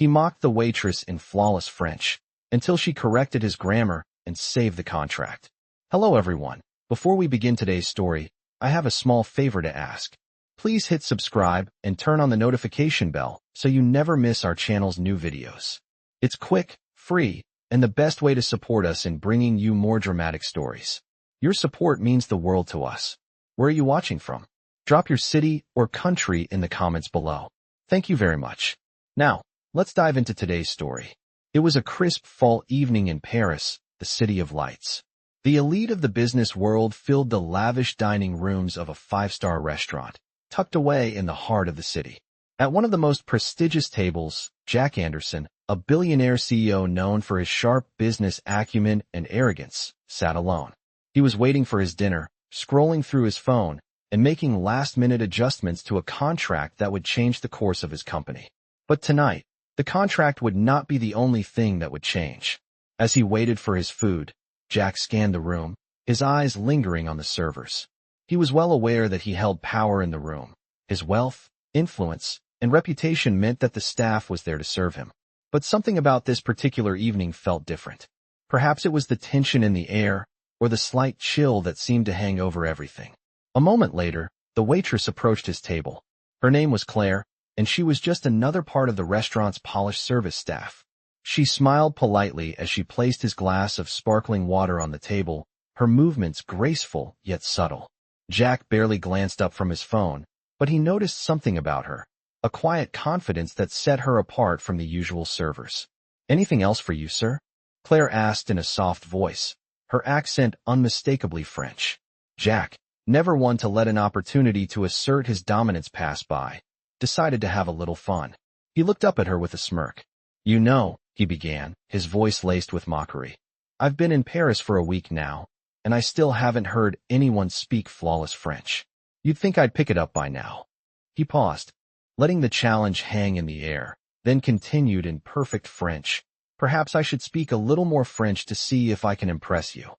He mocked the waitress in flawless French, until she corrected his grammar and saved the contract. Hello everyone. Before we begin today's story, I have a small favor to ask. Please hit subscribe and turn on the notification bell so you never miss our channel's new videos. It's quick, free, and the best way to support us in bringing you more dramatic stories. Your support means the world to us. Where are you watching from? Drop your city or country in the comments below. Thank you very much. Now, let's dive into today's story. It was a crisp fall evening in Paris, the city of lights. The elite of the business world filled the lavish dining rooms of a five-star restaurant, tucked away in the heart of the city. At one of the most prestigious tables, Jack Anderson, a billionaire CEO known for his sharp business acumen and arrogance, sat alone. He was waiting for his dinner, scrolling through his phone, and making last-minute adjustments to a contract that would change the course of his company. But tonight, the contract would not be the only thing that would change. As he waited for his food, Jack scanned the room, his eyes lingering on the servers. He was well aware that he held power in the room. His wealth, influence, and reputation meant that the staff was there to serve him. But something about this particular evening felt different. Perhaps it was the tension in the air, or the slight chill that seemed to hang over everything. A moment later, the waitress approached his table. Her name was Claire, and she was just another part of the restaurant's polished service staff. She smiled politely as she placed his glass of sparkling water on the table, her movements graceful yet subtle. Jack barely glanced up from his phone, but he noticed something about her, a quiet confidence that set her apart from the usual servers. "Anything else for you, sir?" Claire asked in a soft voice, her accent unmistakably French. Jack, never one to let an opportunity to assert his dominance pass by, decided to have a little fun. He looked up at her with a smirk. "You know," he began, his voice laced with mockery, "I've been in Paris for a week now, and I still haven't heard anyone speak flawless French. You'd think I'd pick it up by now." He paused, letting the challenge hang in the air, then continued in perfect French. "Perhaps I should speak a little more French to see if I can impress you."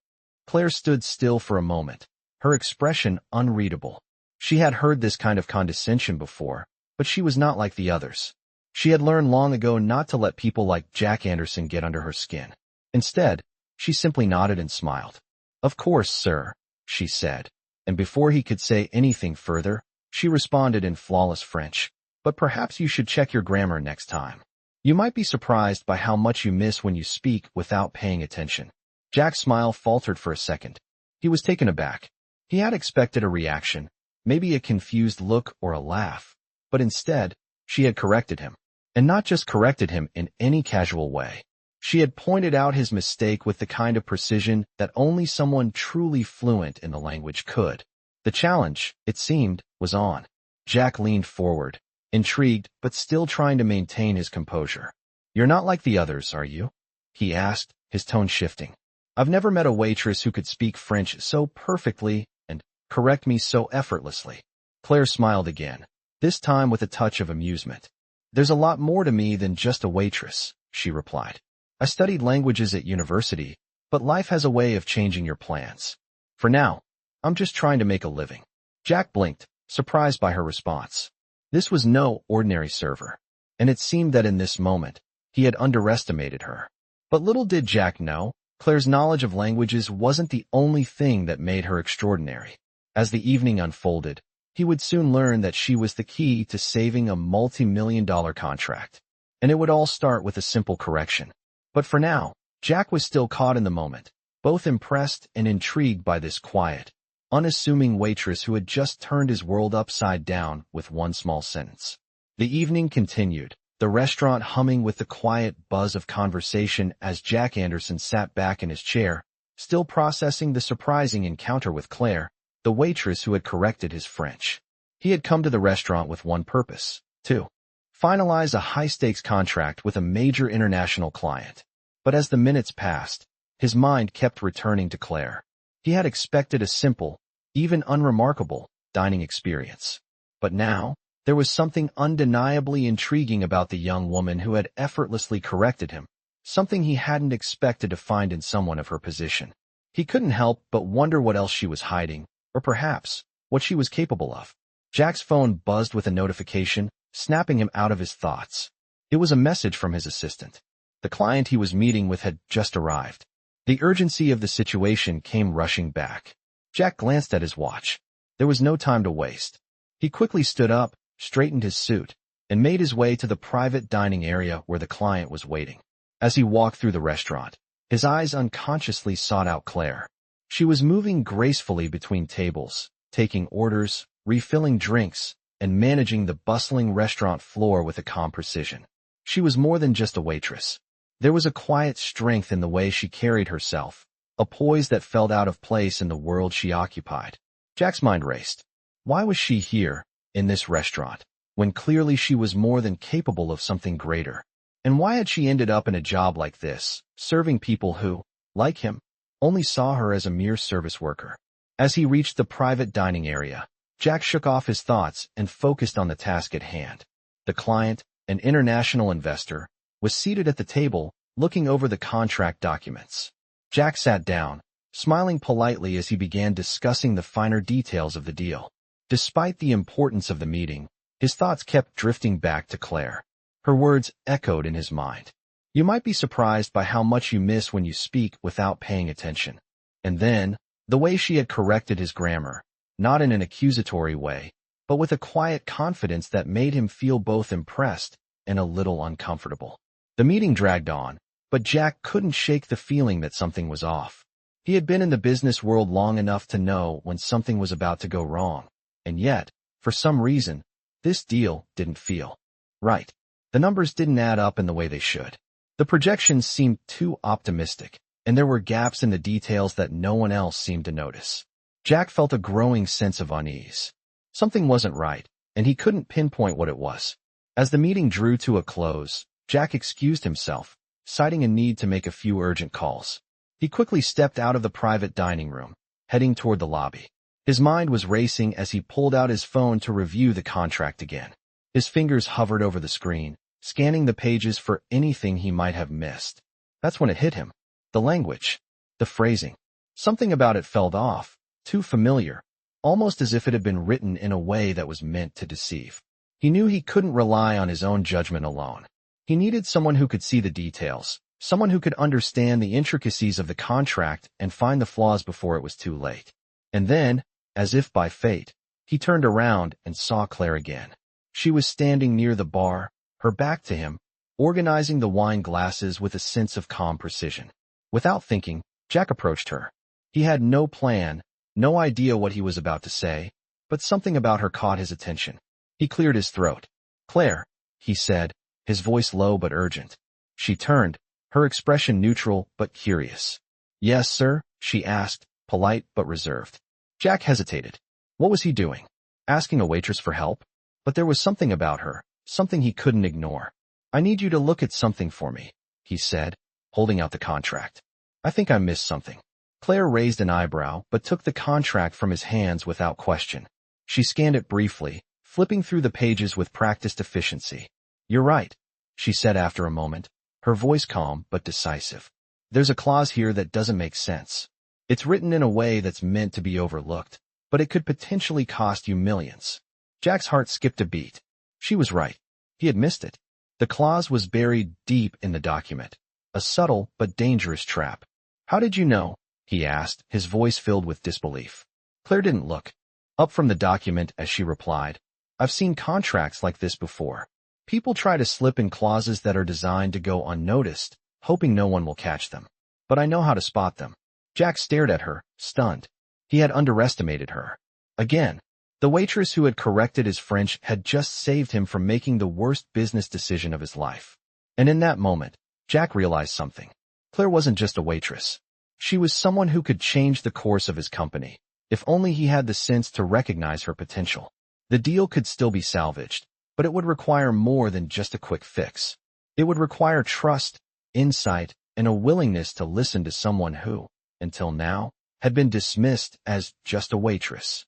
Claire stood still for a moment, her expression unreadable. She had heard this kind of condescension before, but she was not like the others. She had learned long ago not to let people like Jack Anderson get under her skin. Instead, she simply nodded and smiled. "Of course, sir," she said, and before he could say anything further, she responded in flawless French, "But perhaps you should check your grammar next time. You might be surprised by how much you miss when you speak without paying attention." Jack's smile faltered for a second. He was taken aback. He had expected a reaction, maybe a confused look or a laugh, but instead, she had corrected him. And not just corrected him in any casual way. She had pointed out his mistake with the kind of precision that only someone truly fluent in the language could. The challenge, it seemed, was on. Jack leaned forward, intrigued but still trying to maintain his composure. "You're not like the others, are you?" he asked, his tone shifting. "I've never met a waitress who could speak French so perfectly and correct me so effortlessly." Claire smiled again, this time with a touch of amusement. "There's a lot more to me than just a waitress," she replied. "I studied languages at university, but life has a way of changing your plans. For now, I'm just trying to make a living." Jack blinked, surprised by her response. This was no ordinary server, and it seemed that in this moment, he had underestimated her. But little did Jack know, Claire's knowledge of languages wasn't the only thing that made her extraordinary. As the evening unfolded, he would soon learn that she was the key to saving a multi-million-dollar contract. And it would all start with a simple correction. But for now, Jack was still caught in the moment, both impressed and intrigued by this quiet, unassuming waitress who had just turned his world upside down with one small sentence. The evening continued, the restaurant humming with the quiet buzz of conversation as Jack Anderson sat back in his chair, still processing the surprising encounter with Claire, the waitress who had corrected his French. He had come to the restaurant with one purpose, to finalize a high-stakes contract with a major international client. But as the minutes passed, his mind kept returning to Claire. He had expected a simple, even unremarkable, dining experience. But now, there was something undeniably intriguing about the young woman who had effortlessly corrected him, something he hadn't expected to find in someone of her position. He couldn't help but wonder what else she was hiding, or perhaps, what she was capable of. Jack's phone buzzed with a notification, snapping him out of his thoughts. It was a message from his assistant. The client he was meeting with had just arrived. The urgency of the situation came rushing back. Jack glanced at his watch. There was no time to waste. He quickly stood up, straightened his suit, and made his way to the private dining area where the client was waiting. As he walked through the restaurant, his eyes unconsciously sought out Claire. She was moving gracefully between tables, taking orders, refilling drinks, and managing the bustling restaurant floor with a calm precision. She was more than just a waitress. There was a quiet strength in the way she carried herself, a poise that felt out of place in the world she occupied. Jack's mind raced. Why was she here, in this restaurant, when clearly she was more than capable of something greater? And why had she ended up in a job like this, serving people who, like him, only saw her as a mere service worker? As he reached the private dining area, Jack shook off his thoughts and focused on the task at hand. The client, an international investor, was seated at the table, looking over the contract documents. Jack sat down, smiling politely as he began discussing the finer details of the deal. Despite the importance of the meeting, his thoughts kept drifting back to Claire. Her words echoed in his mind. You might be surprised by how much you miss when you speak without paying attention. And then, the way she had corrected his grammar, not in an accusatory way, but with a quiet confidence that made him feel both impressed and a little uncomfortable. The meeting dragged on, but Jack couldn't shake the feeling that something was off. He had been in the business world long enough to know when something was about to go wrong, and yet, for some reason, this deal didn't feel right. The numbers didn't add up in the way they should. The projections seemed too optimistic, and there were gaps in the details that no one else seemed to notice. Jack felt a growing sense of unease. Something wasn't right, and he couldn't pinpoint what it was. As the meeting drew to a close, Jack excused himself, citing a need to make a few urgent calls. He quickly stepped out of the private dining room, heading toward the lobby. His mind was racing as he pulled out his phone to review the contract again. His fingers hovered over the screen, scanning the pages for anything he might have missed. That's when it hit him. The language. The phrasing. Something about it felt off, too familiar, almost as if it had been written in a way that was meant to deceive. He knew he couldn't rely on his own judgment alone. He needed someone who could see the details, someone who could understand the intricacies of the contract and find the flaws before it was too late. And then, as if by fate, he turned around and saw Claire again. She was standing near the bar, her back to him, organizing the wine glasses with a sense of calm precision. Without thinking, Jack approached her. He had no plan, no idea what he was about to say, but something about her caught his attention. He cleared his throat. "Claire," he said, his voice low but urgent. She turned, her expression neutral but curious. "Yes, sir?" she asked, polite but reserved. Jack hesitated. What was he doing? Asking a waitress for help? But there was something about her, something he couldn't ignore. "I need you to look at something for me," he said, holding out the contract. "I think I missed something." Claire raised an eyebrow but took the contract from his hands without question. She scanned it briefly, flipping through the pages with practiced efficiency. "You're right," she said after a moment, her voice calm but decisive. "There's a clause here that doesn't make sense. It's written in a way that's meant to be overlooked, but it could potentially cost you millions." Jack's heart skipped a beat. She was right. He had missed it. The clause was buried deep in the document, a subtle but dangerous trap. "How did you know?" he asked, his voice filled with disbelief. Claire didn't look up from the document as she replied, "I've seen contracts like this before. People try to slip in clauses that are designed to go unnoticed, hoping no one will catch them. But I know how to spot them." Jack stared at her, stunned. He had underestimated her. Again, the waitress who had corrected his French had just saved him from making the worst business decision of his life. And in that moment, Jack realized something. Claire wasn't just a waitress. She was someone who could change the course of his company, if only he had the sense to recognize her potential. The deal could still be salvaged, but it would require more than just a quick fix. It would require trust, insight, and a willingness to listen to someone who, until now, had been dismissed as just a waitress.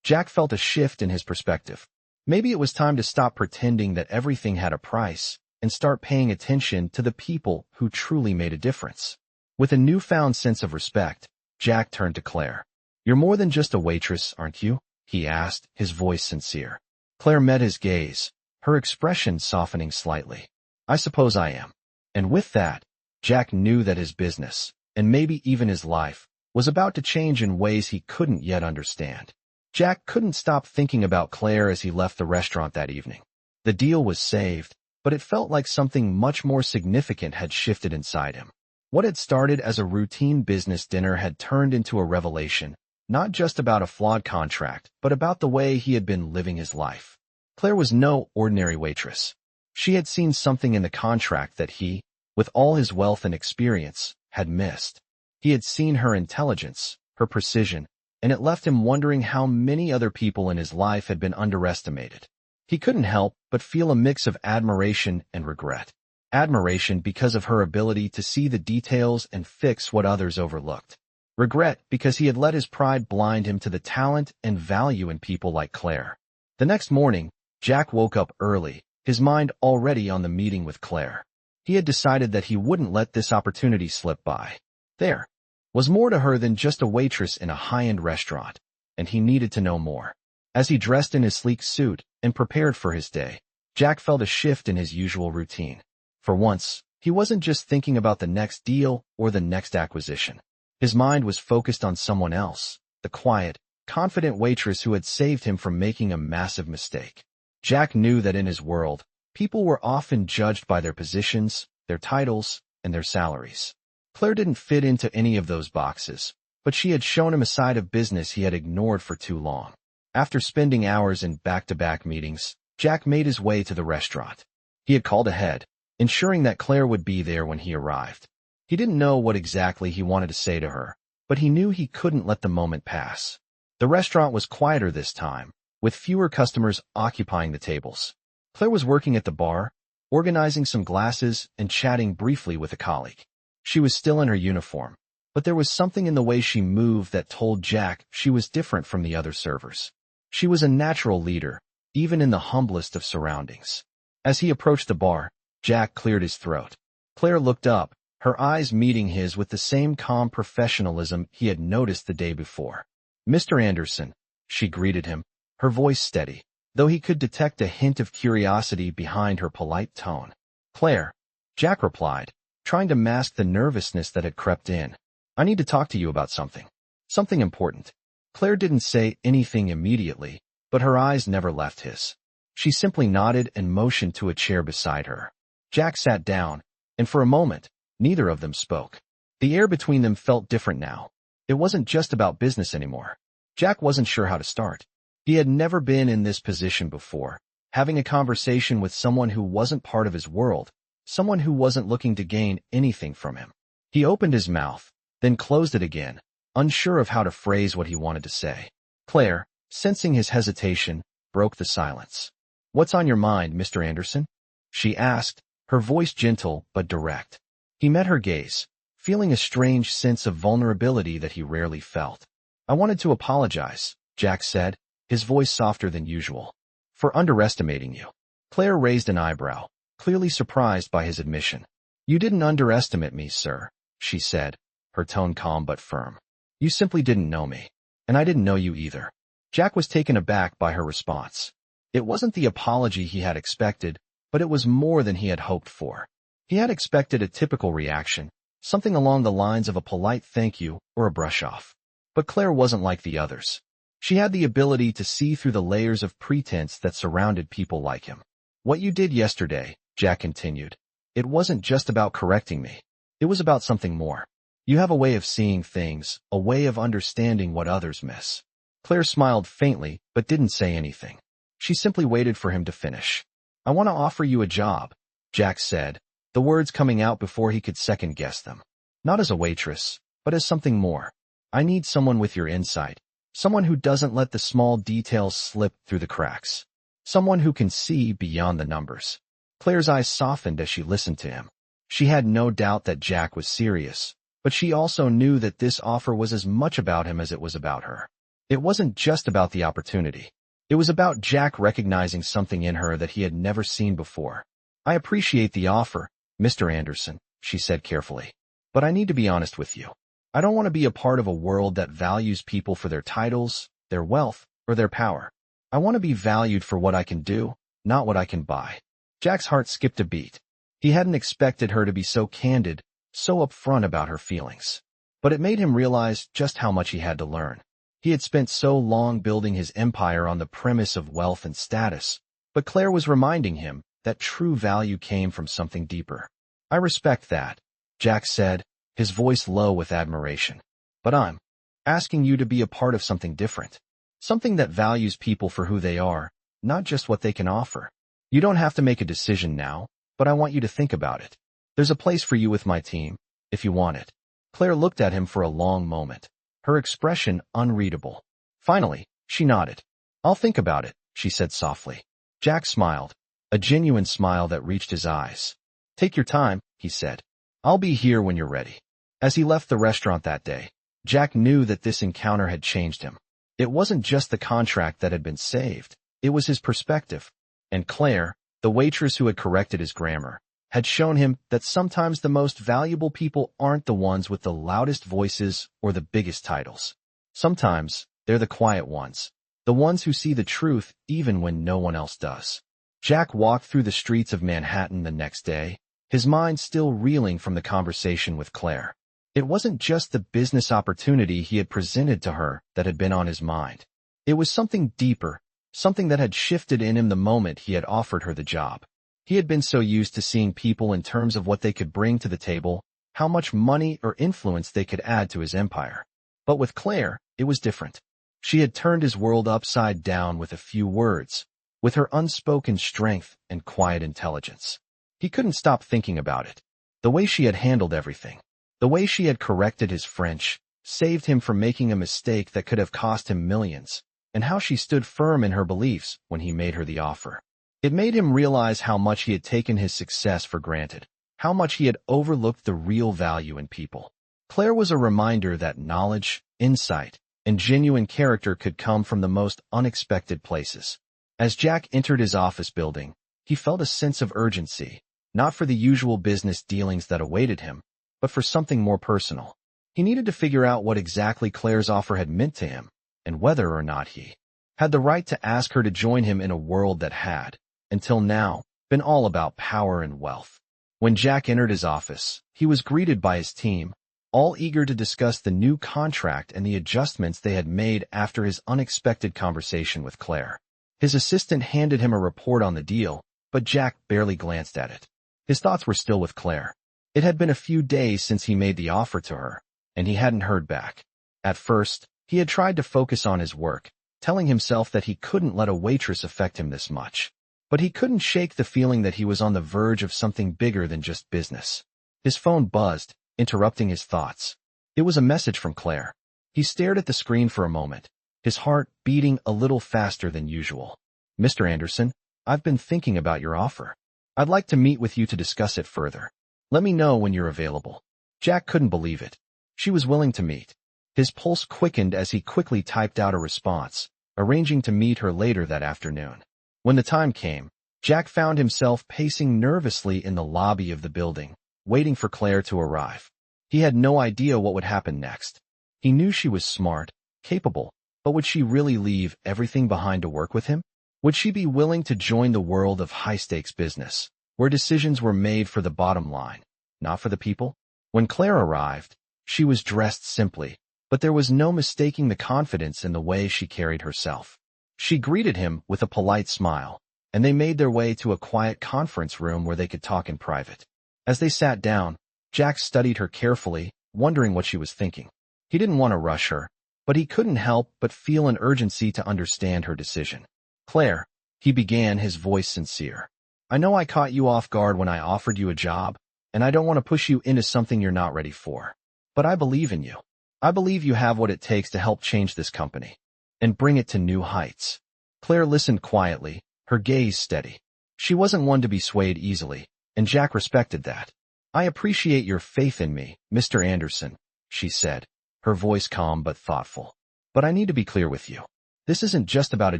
Jack felt a shift in his perspective. Maybe it was time to stop pretending that everything had a price and start paying attention to the people who truly made a difference. With a newfound sense of respect, Jack turned to Claire. "You're more than just a waitress, aren't you?" he asked, his voice sincere. Claire met his gaze, her expression softening slightly. I suppose I am. And with that, Jack knew that his business, and maybe even his life, was about to change in ways he couldn't yet understand. Jack couldn't stop thinking about Claire as he left the restaurant that evening. The deal was saved, but it felt like something much more significant had shifted inside him. What had started as a routine business dinner had turned into a revelation, not just about a flawed contract, but about the way he had been living his life. Claire was no ordinary waitress. She had seen something in the contract that he, with all his wealth and experience, had missed. He had seen her intelligence, her precision, and it left him wondering how many other people in his life had been underestimated. He couldn't help but feel a mix of admiration and regret. Admiration because of her ability to see the details and fix what others overlooked. Regret because he had let his pride blind him to the talent and value in people like Claire. The next morning, Jack woke up early, his mind already on the meeting with Claire. He had decided that he wouldn't let this opportunity slip by. There was more to her than just a waitress in a high-end restaurant, and he needed to know more. As he dressed in his sleek suit and prepared for his day, Jack felt a shift in his usual routine. For once, he wasn't just thinking about the next deal or the next acquisition. His mind was focused on someone else, the quiet, confident waitress who had saved him from making a massive mistake. Jack knew that in his world, people were often judged by their positions, their titles, and their salaries. Claire didn't fit into any of those boxes, but she had shown him a side of business he had ignored for too long. After spending hours in back-to-back meetings, Jack made his way to the restaurant. He had called ahead, ensuring that Claire would be there when he arrived. He didn't know what exactly he wanted to say to her, but he knew he couldn't let the moment pass. The restaurant was quieter this time, with fewer customers occupying the tables. Claire was working at the bar, organizing some glasses and chatting briefly with a colleague. She was still in her uniform, but there was something in the way she moved that told Jack she was different from the other servers. She was a natural leader, even in the humblest of surroundings. As he approached the bar, Jack cleared his throat. Claire looked up, her eyes meeting his with the same calm professionalism he had noticed the day before. "Mr. Anderson," she greeted him, her voice steady, though he could detect a hint of curiosity behind her polite tone. "Claire," Jack replied, trying to mask the nervousness that had crept in. "I need to talk to you about something. Something important." Claire didn't say anything immediately, but her eyes never left his. She simply nodded and motioned to a chair beside her. Jack sat down, and for a moment, neither of them spoke. The air between them felt different now. It wasn't just about business anymore. Jack wasn't sure how to start. He had never been in this position before, having a conversation with someone who wasn't part of his world, someone who wasn't looking to gain anything from him. He opened his mouth, then closed it again, unsure of how to phrase what he wanted to say. Claire, sensing his hesitation, broke the silence. "What's on your mind, Mr. Anderson?" she asked, her voice gentle but direct. He met her gaze, feeling a strange sense of vulnerability that he rarely felt. "I wanted to apologize," Jack said, his voice softer than usual, "for underestimating you." Claire raised an eyebrow, clearly surprised by his admission. "You didn't underestimate me, sir," she said, her tone calm but firm. "You simply didn't know me, and I didn't know you either." Jack was taken aback by her response. It wasn't the apology he had expected, but it was more than he had hoped for. He had expected a typical reaction, something along the lines of a polite thank you or a brush-off. But Claire wasn't like the others. She had the ability to see through the layers of pretense that surrounded people like him. "What you did yesterday," Jack continued, "it wasn't just about correcting me. It was about something more. You have a way of seeing things, a way of understanding what others miss." Claire smiled faintly, but didn't say anything. She simply waited for him to finish. "I want to offer you a job," Jack said, the words coming out before he could second-guess them. "Not as a waitress, but as something more. I need someone with your insight, someone who doesn't let the small details slip through the cracks, someone who can see beyond the numbers." Claire's eyes softened as she listened to him. She had no doubt that Jack was serious, but she also knew that this offer was as much about him as it was about her. It wasn't just about the opportunity. It was about Jack recognizing something in her that he had never seen before. "I appreciate the offer, Mr. Anderson," she said carefully, "but I need to be honest with you. I don't want to be a part of a world that values people for their titles, their wealth, or their power. I want to be valued for what I can do, not what I can buy." Jack's heart skipped a beat. He hadn't expected her to be so candid, so upfront about her feelings. But it made him realize just how much he had to learn. He had spent so long building his empire on the premise of wealth and status, but Claire was reminding him that true value came from something deeper. "I respect that," Jack said, his voice low with admiration. "But I'm asking you to be a part of something different. Something that values people for who they are, not just what they can offer. You don't have to make a decision now, but I want you to think about it. There's a place for you with my team, if you want it." Claire looked at him for a long moment, her expression unreadable. Finally, she nodded. "I'll think about it," she said softly. Jack smiled, a genuine smile that reached his eyes. "Take your time," he said. "I'll be here when you're ready." As he left the restaurant that day, Jack knew that this encounter had changed him. It wasn't just the contract that had been saved, it was his perspective. And Claire, the waitress who had corrected his grammar, had shown him that sometimes the most valuable people aren't the ones with the loudest voices or the biggest titles. Sometimes, they're the quiet ones, the ones who see the truth even when no one else does. Jack walked through the streets of Manhattan the next day, his mind still reeling from the conversation with Claire. It wasn't just the business opportunity he had presented to her that had been on his mind. It was something deeper, something that had shifted in him the moment he had offered her the job. He had been so used to seeing people in terms of what they could bring to the table, how much money or influence they could add to his empire. But with Claire, it was different. She had turned his world upside down with a few words, with her unspoken strength and quiet intelligence. He couldn't stop thinking about it. The way she had handled everything, the way she had corrected his French, saved him from making a mistake that could have cost him millions, and how she stood firm in her beliefs when he made her the offer. It made him realize how much he had taken his success for granted, how much he had overlooked the real value in people. Claire was a reminder that knowledge, insight, and genuine character could come from the most unexpected places. As Jack entered his office building, he felt a sense of urgency, not for the usual business dealings that awaited him, but for something more personal. He needed to figure out what exactly Claire's offer had meant to him, and whether or not he had the right to ask her to join him in a world that had, until now, been all about power and wealth. When Jack entered his office, he was greeted by his team, all eager to discuss the new contract and the adjustments they had made after his unexpected conversation with Claire. His assistant handed him a report on the deal, but Jack barely glanced at it. His thoughts were still with Claire. It had been a few days since he made the offer to her, and he hadn't heard back. At first, he had tried to focus on his work, telling himself that he couldn't let a waitress affect him this much. But he couldn't shake the feeling that he was on the verge of something bigger than just business. His phone buzzed, interrupting his thoughts. It was a message from Claire. He stared at the screen for a moment, his heart beating a little faster than usual. "Mr. Anderson, I've been thinking about your offer. I'd like to meet with you to discuss it further. Let me know when you're available." Jack couldn't believe it. She was willing to meet. His pulse quickened as he quickly typed out a response, arranging to meet her later that afternoon. When the time came, Jack found himself pacing nervously in the lobby of the building, waiting for Claire to arrive. He had no idea what would happen next. He knew she was smart, capable, but would she really leave everything behind to work with him? Would she be willing to join the world of high-stakes business, where decisions were made for the bottom line, not for the people? When Claire arrived, she was dressed simply, but there was no mistaking the confidence in the way she carried herself. She greeted him with a polite smile, and they made their way to a quiet conference room where they could talk in private. As they sat down, Jack studied her carefully, wondering what she was thinking. He didn't want to rush her, but he couldn't help but feel an urgency to understand her decision. "Claire," he began, his voice sincere, "I know I caught you off guard when I offered you a job, and I don't want to push you into something you're not ready for. But I believe in you. I believe you have what it takes to help change this company and bring it to new heights." Claire listened quietly, her gaze steady. She wasn't one to be swayed easily, and Jack respected that. "I appreciate your faith in me, Mr. Anderson," she said, her voice calm but thoughtful. "But I need to be clear with you. This isn't just about a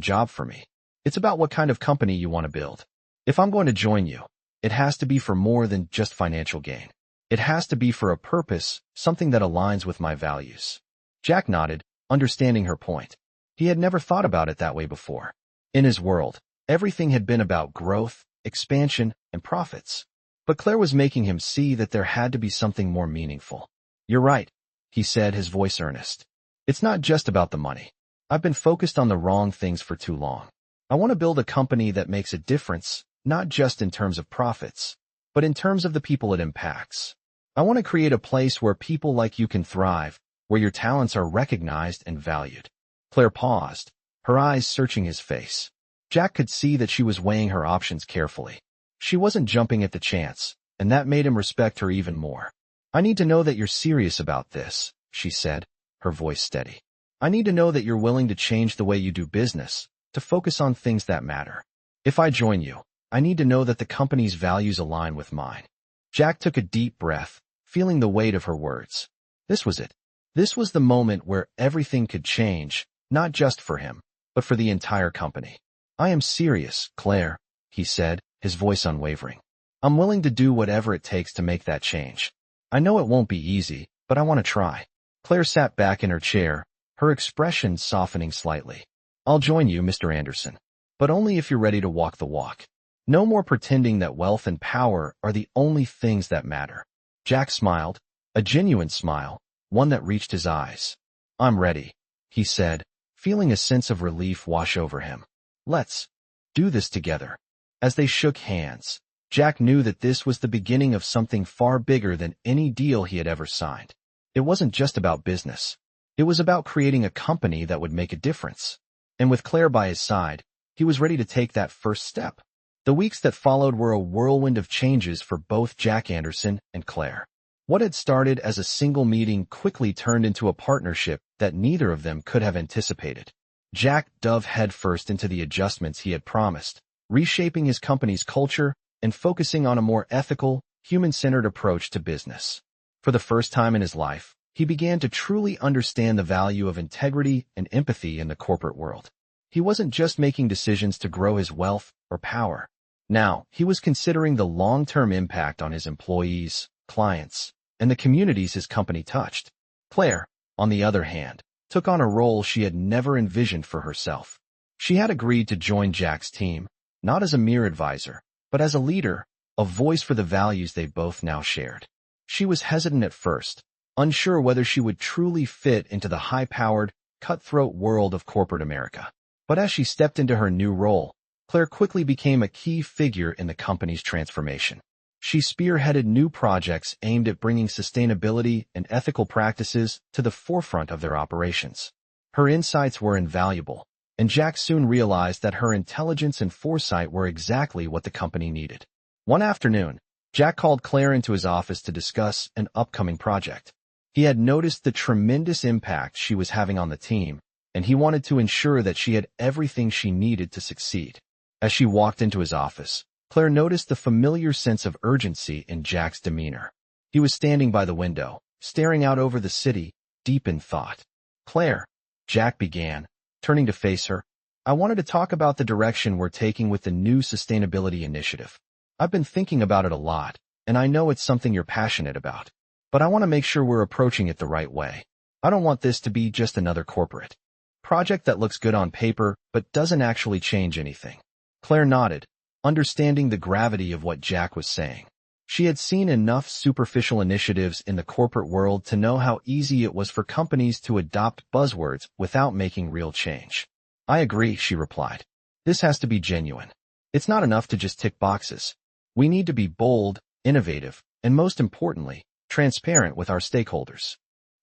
job for me. It's about what kind of company you want to build. If I'm going to join you, it has to be for more than just financial gain. It has to be for a purpose, something that aligns with my values." Jack nodded, understanding her point. He had never thought about it that way before. In his world, everything had been about growth, expansion, and profits. But Claire was making him see that there had to be something more meaningful. "You're right," he said, his voice earnest. "It's not just about the money. I've been focused on the wrong things for too long. I want to build a company that makes a difference, not just in terms of profits, but in terms of the people it impacts. I want to create a place where people like you can thrive, where your talents are recognized and valued." Claire paused, her eyes searching his face. Jack could see that she was weighing her options carefully. She wasn't jumping at the chance, and that made him respect her even more. "I need to know that you're serious about this," she said, her voice steady. "I need to know that you're willing to change the way you do business, to focus on things that matter. If I join you, I need to know that the company's values align with mine." Jack took a deep breath, feeling the weight of her words. This was it. This was the moment where everything could change, not just for him, but for the entire company. "I am serious, Claire," he said, his voice unwavering. "I'm willing to do whatever it takes to make that change. I know it won't be easy, but I want to try." Claire sat back in her chair, her expression softening slightly. "I'll join you, Mr. Anderson, but only if you're ready to walk the walk. No more pretending that wealth and power are the only things that matter." Jack smiled, a genuine smile, one that reached his eyes. "I'm ready," he said, feeling a sense of relief wash over him. "Let's do this together." As they shook hands, Jack knew that this was the beginning of something far bigger than any deal he had ever signed. It wasn't just about business. It was about creating a company that would make a difference. And with Claire by his side, he was ready to take that first step. The weeks that followed were a whirlwind of changes for both Jack Anderson and Claire. What had started as a single meeting quickly turned into a partnership that neither of them could have anticipated. Jack dove headfirst into the adjustments he had promised, reshaping his company's culture and focusing on a more ethical, human-centered approach to business. For the first time in his life, he began to truly understand the value of integrity and empathy in the corporate world. He wasn't just making decisions to grow his wealth or power. Now, he was considering the long-term impact on his employees, clients, and the communities his company touched. Claire, on the other hand, took on a role she had never envisioned for herself. She had agreed to join Jack's team, not as a mere advisor, but as a leader, a voice for the values they both now shared. She was hesitant at first, unsure whether she would truly fit into the high-powered, cutthroat world of corporate America. But as she stepped into her new role, Claire quickly became a key figure in the company's transformation. She spearheaded new projects aimed at bringing sustainability and ethical practices to the forefront of their operations. Her insights were invaluable, and Jack soon realized that her intelligence and foresight were exactly what the company needed. One afternoon, Jack called Claire into his office to discuss an upcoming project. He had noticed the tremendous impact she was having on the team, and he wanted to ensure that she had everything she needed to succeed. As she walked into his office, Claire noticed the familiar sense of urgency in Jack's demeanor. He was standing by the window, staring out over the city, deep in thought. "Claire," Jack began, turning to face her, "I wanted to talk about the direction we're taking with the new sustainability initiative. I've been thinking about it a lot, and I know it's something you're passionate about. But I want to make sure we're approaching it the right way. I don't want this to be just another corporate project that looks good on paper but doesn't actually change anything." Claire nodded, understanding the gravity of what Jack was saying. She had seen enough superficial initiatives in the corporate world to know how easy it was for companies to adopt buzzwords without making real change. "I agree," she replied. "This has to be genuine. It's not enough to just tick boxes. We need to be bold, innovative, and most importantly, transparent with our stakeholders."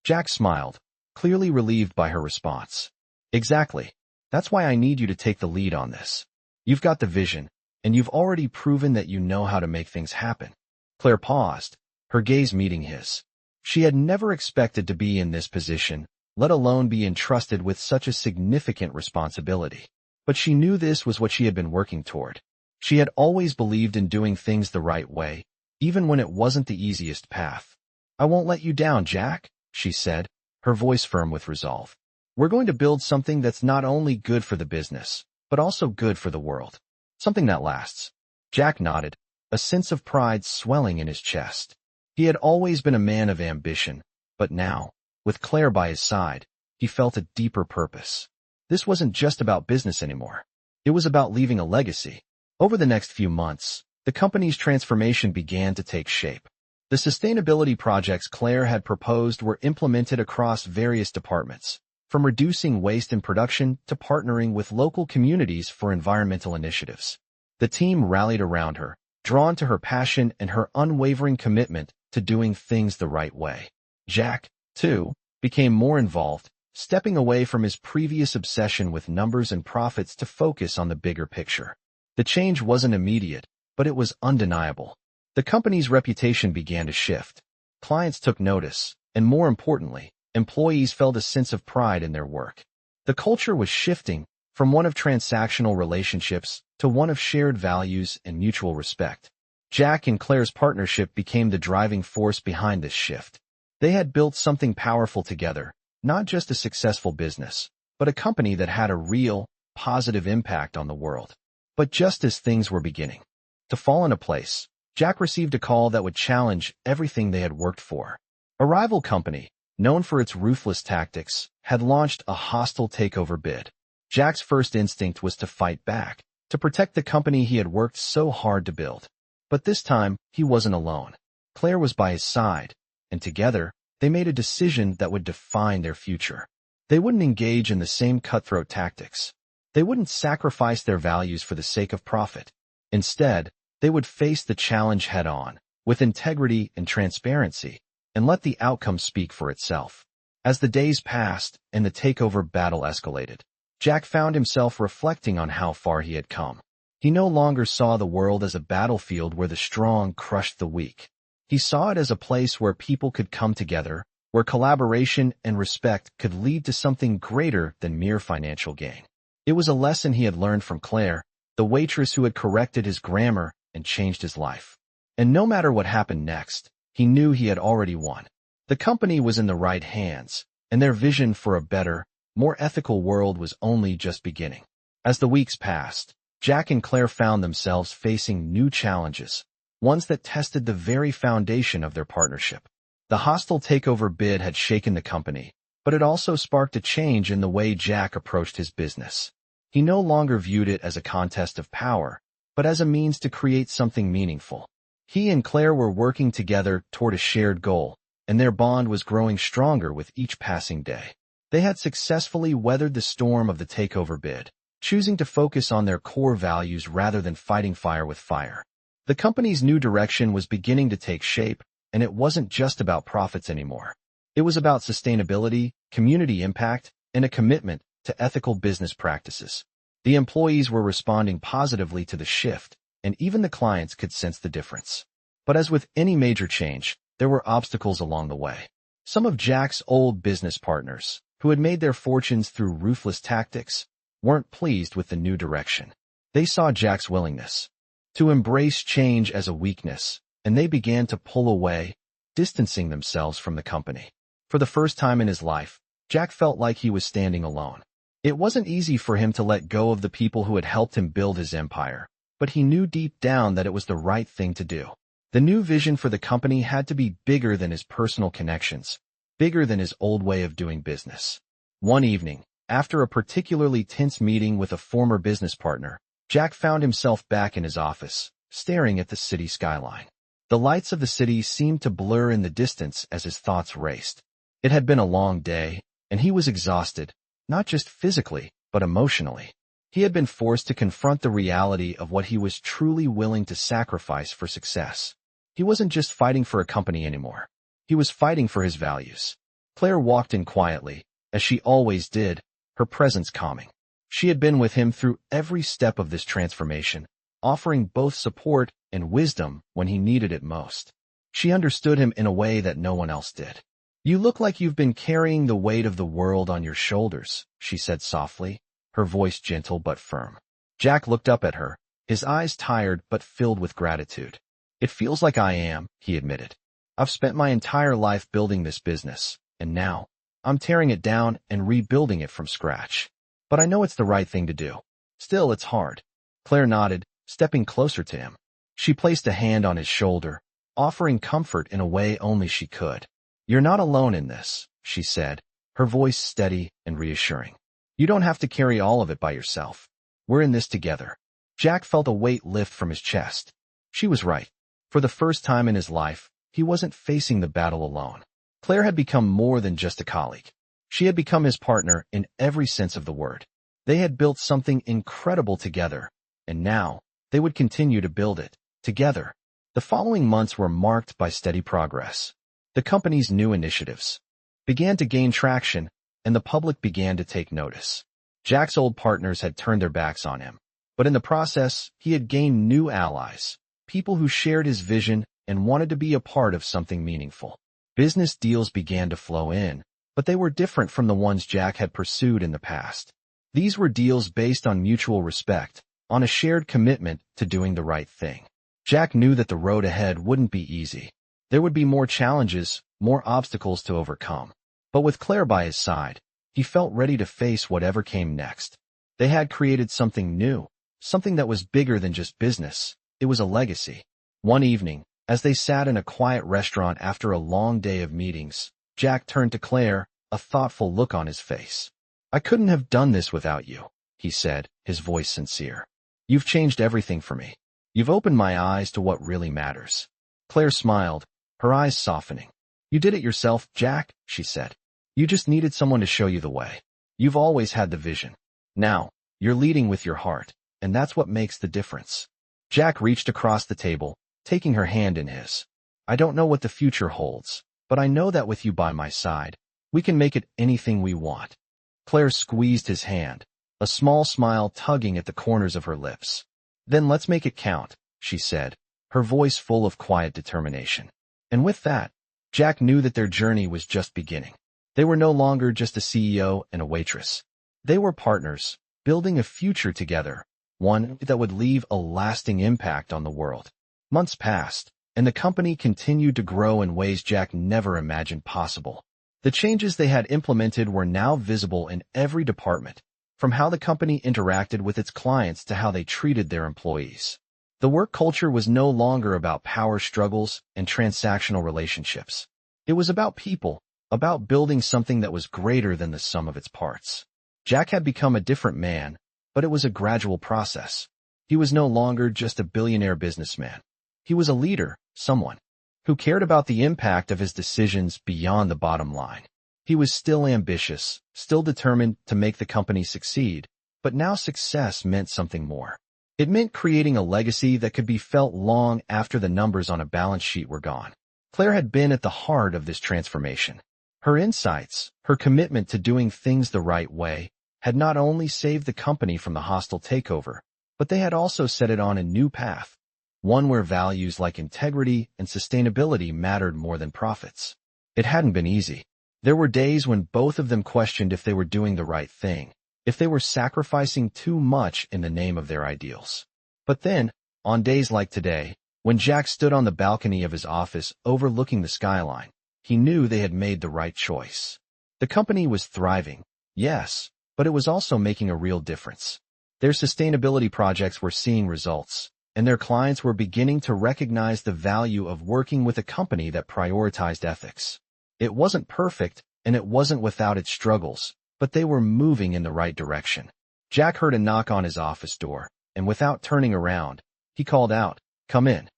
Jack smiled, clearly relieved by her response. "Exactly. That's why I need you to take the lead on this. You've got the vision, and you've already proven that you know how to make things happen." Claire paused, her gaze meeting his. She had never expected to be in this position, let alone be entrusted with such a significant responsibility. But she knew this was what she had been working toward. She had always believed in doing things the right way, even when it wasn't the easiest path. "I won't let you down, Jack," she said, her voice firm with resolve. "We're going to build something that's not only good for the business, but also good for the world. Something that lasts." Jack nodded, a sense of pride swelling in his chest. He had always been a man of ambition, but now, with Claire by his side, he felt a deeper purpose. This wasn't just about business anymore. It was about leaving a legacy. Over the next few months, the company's transformation began to take shape. The sustainability projects Claire had proposed were implemented across various departments, from reducing waste in production to partnering with local communities for environmental initiatives. The team rallied around her, drawn to her passion and her unwavering commitment to doing things the right way. Jack, too, became more involved, stepping away from his previous obsession with numbers and profits to focus on the bigger picture. The change wasn't immediate, but it was undeniable. The company's reputation began to shift. Clients took notice, and more importantly, employees felt a sense of pride in their work. The culture was shifting from one of transactional relationships to one of shared values and mutual respect. Jack and Claire's partnership became the driving force behind this shift. They had built something powerful together, not just a successful business, but a company that had a real, positive impact on the world. But just as things were beginning to fall into place, Jack received a call that would challenge everything they had worked for. A rival company, known for its ruthless tactics, had launched a hostile takeover bid. Jack's first instinct was to fight back, to protect the company he had worked so hard to build. But this time, he wasn't alone. Claire was by his side, and together, they made a decision that would define their future. They wouldn't engage in the same cutthroat tactics. They wouldn't sacrifice their values for the sake of profit. Instead, they would face the challenge head-on, with integrity and transparency, and let the outcome speak for itself. As the days passed and the takeover battle escalated, Jack found himself reflecting on how far he had come. He no longer saw the world as a battlefield where the strong crushed the weak. He saw it as a place where people could come together, where collaboration and respect could lead to something greater than mere financial gain. It was a lesson he had learned from Claire, the waitress who had corrected his grammar and changed his life. And no matter what happened next, he knew he had already won. The company was in the right hands, and their vision for a better, more ethical world was only just beginning. As the weeks passed, Jack and Claire found themselves facing new challenges, ones that tested the very foundation of their partnership. The hostile takeover bid had shaken the company, but it also sparked a change in the way Jack approached his business. He no longer viewed it as a contest of power, but as a means to create something meaningful. He and Claire were working together toward a shared goal, and their bond was growing stronger with each passing day. They had successfully weathered the storm of the takeover bid, choosing to focus on their core values rather than fighting fire with fire. The company's new direction was beginning to take shape, and it wasn't just about profits anymore. It was about sustainability, community impact, and a commitment to ethical business practices. The employees were responding positively to the shift, and even the clients could sense the difference. But as with any major change, there were obstacles along the way. Some of Jack's old business partners, who had made their fortunes through ruthless tactics, weren't pleased with the new direction. They saw Jack's willingness to embrace change as a weakness, and they began to pull away, distancing themselves from the company. For the first time in his life, Jack felt like he was standing alone. It wasn't easy for him to let go of the people who had helped him build his empire, but he knew deep down that it was the right thing to do. The new vision for the company had to be bigger than his personal connections, bigger than his old way of doing business. One evening, after a particularly tense meeting with a former business partner, Jack found himself back in his office, staring at the city skyline. The lights of the city seemed to blur in the distance as his thoughts raced. It had been a long day, and he was exhausted, not just physically, but emotionally. He had been forced to confront the reality of what he was truly willing to sacrifice for success. He wasn't just fighting for a company anymore. He was fighting for his values. Claire walked in quietly, as she always did, her presence calming. She had been with him through every step of this transformation, offering both support and wisdom when he needed it most. She understood him in a way that no one else did. "You look like you've been carrying the weight of the world on your shoulders," she said softly, her voice gentle but firm. Jack looked up at her, his eyes tired but filled with gratitude. "It feels like I am," he admitted. "I've spent my entire life building this business, and now, I'm tearing it down and rebuilding it from scratch. But I know it's the right thing to do. Still, it's hard." Claire nodded, stepping closer to him. She placed a hand on his shoulder, offering comfort in a way only she could. "You're not alone in this," she said, her voice steady and reassuring. "You don't have to carry all of it by yourself. We're in this together." Jack felt a weight lift from his chest. She was right. For the first time in his life, he wasn't facing the battle alone. Claire had become more than just a colleague. She had become his partner in every sense of the word. They had built something incredible together, and now they would continue to build it together. The following months were marked by steady progress. The company's new initiatives began to gain traction, and the public began to take notice. Jack's old partners had turned their backs on him, but in the process, he had gained new allies, people who shared his vision and wanted to be a part of something meaningful. Business deals began to flow in, but they were different from the ones Jack had pursued in the past. These were deals based on mutual respect, on a shared commitment to doing the right thing. Jack knew that the road ahead wouldn't be easy. There would be more challenges, more obstacles to overcome. But with Claire by his side, he felt ready to face whatever came next. They had created something new, something that was bigger than just business. It was a legacy. One evening, as they sat in a quiet restaurant after a long day of meetings, Jack turned to Claire, a thoughtful look on his face. "I couldn't have done this without you," he said, his voice sincere. "You've changed everything for me. You've opened my eyes to what really matters." Claire smiled, her eyes softening. "You did it yourself, Jack," she said. "You just needed someone to show you the way. You've always had the vision. Now, you're leading with your heart, and that's what makes the difference." Jack reached across the table, taking her hand in his. "I don't know what the future holds, but I know that with you by my side, we can make it anything we want." Claire squeezed his hand, a small smile tugging at the corners of her lips. "Then let's make it count," she said, her voice full of quiet determination. And with that, Jack knew that their journey was just beginning. They were no longer just a CEO and a waitress. They were partners, building a future together, one that would leave a lasting impact on the world. Months passed, and the company continued to grow in ways Jack never imagined possible. The changes they had implemented were now visible in every department, from how the company interacted with its clients to how they treated their employees. The work culture was no longer about power struggles and transactional relationships. It was about people, about building something that was greater than the sum of its parts. Jack had become a different man, but it was a gradual process. He was no longer just a billionaire businessman. He was a leader, someone who cared about the impact of his decisions beyond the bottom line. He was still ambitious, still determined to make the company succeed, but now success meant something more. It meant creating a legacy that could be felt long after the numbers on a balance sheet were gone. Claire had been at the heart of this transformation. Her insights, her commitment to doing things the right way, had not only saved the company from the hostile takeover, but they had also set it on a new path, one where values like integrity and sustainability mattered more than profits. It hadn't been easy. There were days when both of them questioned if they were doing the right thing, if they were sacrificing too much in the name of their ideals. But then, on days like today, when Jack stood on the balcony of his office overlooking the skyline, he knew they had made the right choice. The company was thriving, yes, but it was also making a real difference. Their sustainability projects were seeing results, and their clients were beginning to recognize the value of working with a company that prioritized ethics. It wasn't perfect, and it wasn't without its struggles, but they were moving in the right direction. Jack heard a knock on his office door, and without turning around, he called out, "Come in."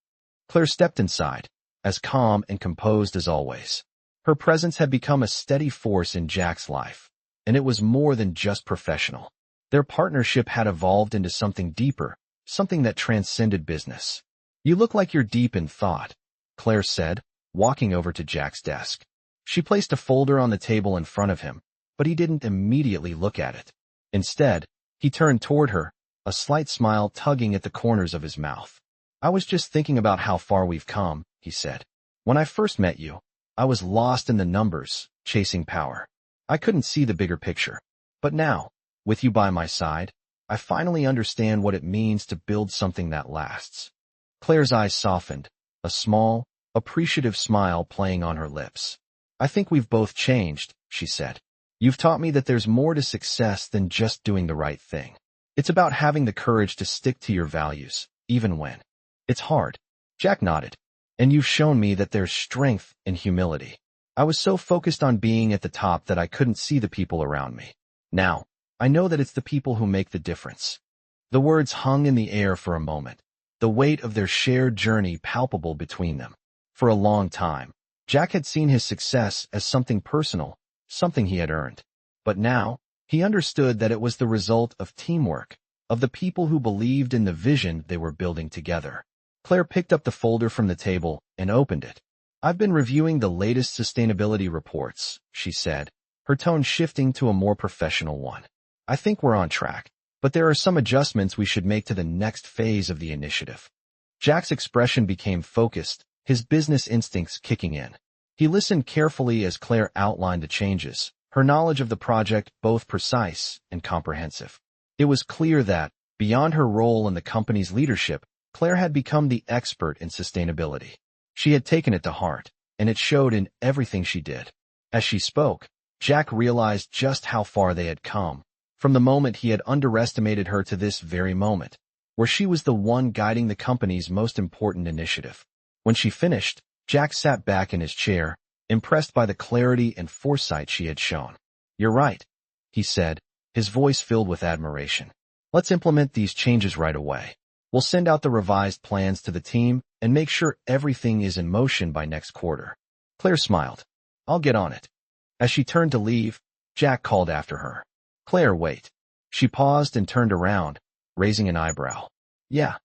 Claire stepped inside, as calm and composed as always. Her presence had become a steady force in Jack's life, and it was more than just professional. Their partnership had evolved into something deeper, something that transcended business. "You look like you're deep in thought," Claire said, walking over to Jack's desk. She placed a folder on the table in front of him, but he didn't immediately look at it. Instead, he turned toward her, a slight smile tugging at the corners of his mouth. "I was just thinking about how far we've come," he said. "When I first met you, I was lost in the numbers, chasing power. I couldn't see the bigger picture. But now, with you by my side, I finally understand what it means to build something that lasts." Claire's eyes softened, a small, appreciative smile playing on her lips. "I think we've both changed," she said. "You've taught me that there's more to success than just doing the right thing. It's about having the courage to stick to your values, even when it's hard." Jack nodded. "And you've shown me that there's strength in humility. I was so focused on being at the top that I couldn't see the people around me. Now, I know that it's the people who make the difference." The words hung in the air for a moment. the weight of their shared journey palpable between them. For a long time, Jack had seen his success as something personal, something he had earned. But now, he understood that it was the result of teamwork, of the people who believed in the vision they were building together. Claire picked up the folder from the table and opened it. "I've been reviewing the latest sustainability reports," she said, her tone shifting to a more professional one. "I think we're on track, but there are some adjustments we should make to the next phase of the initiative." Jack's expression became focused, his business instincts kicking in. He listened carefully as Claire outlined the changes, her knowledge of the project both precise and comprehensive. It was clear that, beyond her role in the company's leadership, Claire had become the expert in sustainability. She had taken it to heart, and it showed in everything she did. As she spoke, Jack realized just how far they had come, from the moment he had underestimated her to this very moment, where she was the one guiding the company's most important initiative. When she finished, Jack sat back in his chair, impressed by the clarity and foresight she had shown. "You're right," he said, his voice filled with admiration. "Let's implement these changes right away. We'll send out the revised plans to the team and make sure everything is in motion by next quarter." Claire smiled. "I'll get on it." As she turned to leave, Jack called after her. "Claire, wait." She paused and turned around, raising an eyebrow. "Yeah,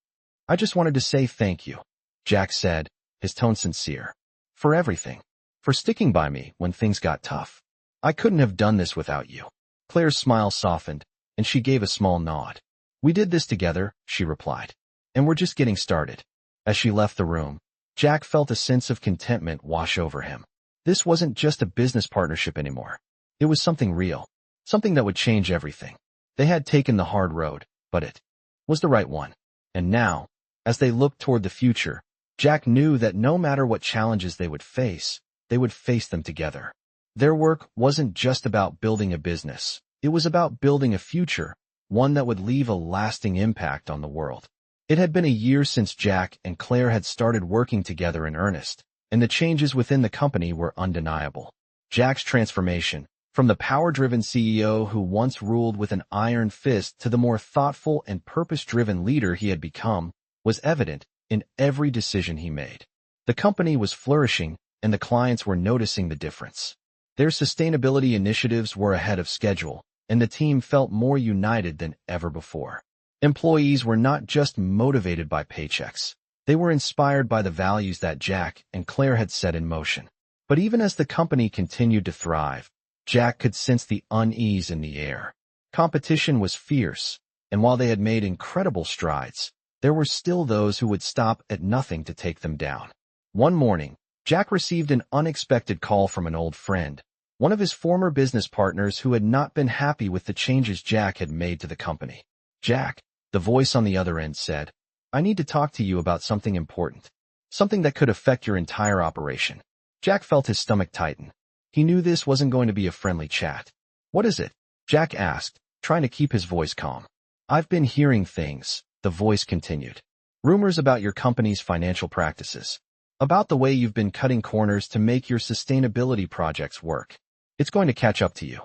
I just wanted to say thank you," Jack said, his tone sincere. "For everything. For sticking by me when things got tough. I couldn't have done this without you." Claire's smile softened, and she gave a small nod. "We did this together," she replied. "And we're just getting started." As she left the room, Jack felt a sense of contentment wash over him. This wasn't just a business partnership anymore. It was something real, something that would change everything. They had taken the hard road, but it was the right one. And now, as they looked toward the future, Jack knew that no matter what challenges they would face them together. Their work wasn't just about building a business. It was about building a future, one that would leave a lasting impact on the world. It had been a year since Jack and Claire had started working together in earnest, and the changes within the company were undeniable. Jack's transformation, from the power-driven CEO who once ruled with an iron fist to the more thoughtful and purpose-driven leader he had become, was evident in every decision he made. The company was flourishing, and the clients were noticing the difference. Their sustainability initiatives were ahead of schedule, and the team felt more united than ever before. Employees were not just motivated by paychecks. They were inspired by the values that Jack and Claire had set in motion. But even as the company continued to thrive, Jack could sense the unease in the air. Competition was fierce, and while they had made incredible strides, there were still those who would stop at nothing to take them down. One morning, Jack received an unexpected call from an old friend, one of his former business partners who had not been happy with the changes Jack had made to the company. "Jack," the voice on the other end said, "I need to talk to you about something important, something that could affect your entire operation." Jack felt his stomach tighten. He knew this wasn't going to be a friendly chat. "What is it?" Jack asked, trying to keep his voice calm. "I've been hearing things," the voice continued. "Rumors about your company's financial practices. About the way you've been cutting corners to make your sustainability projects work. It's going to catch up to you."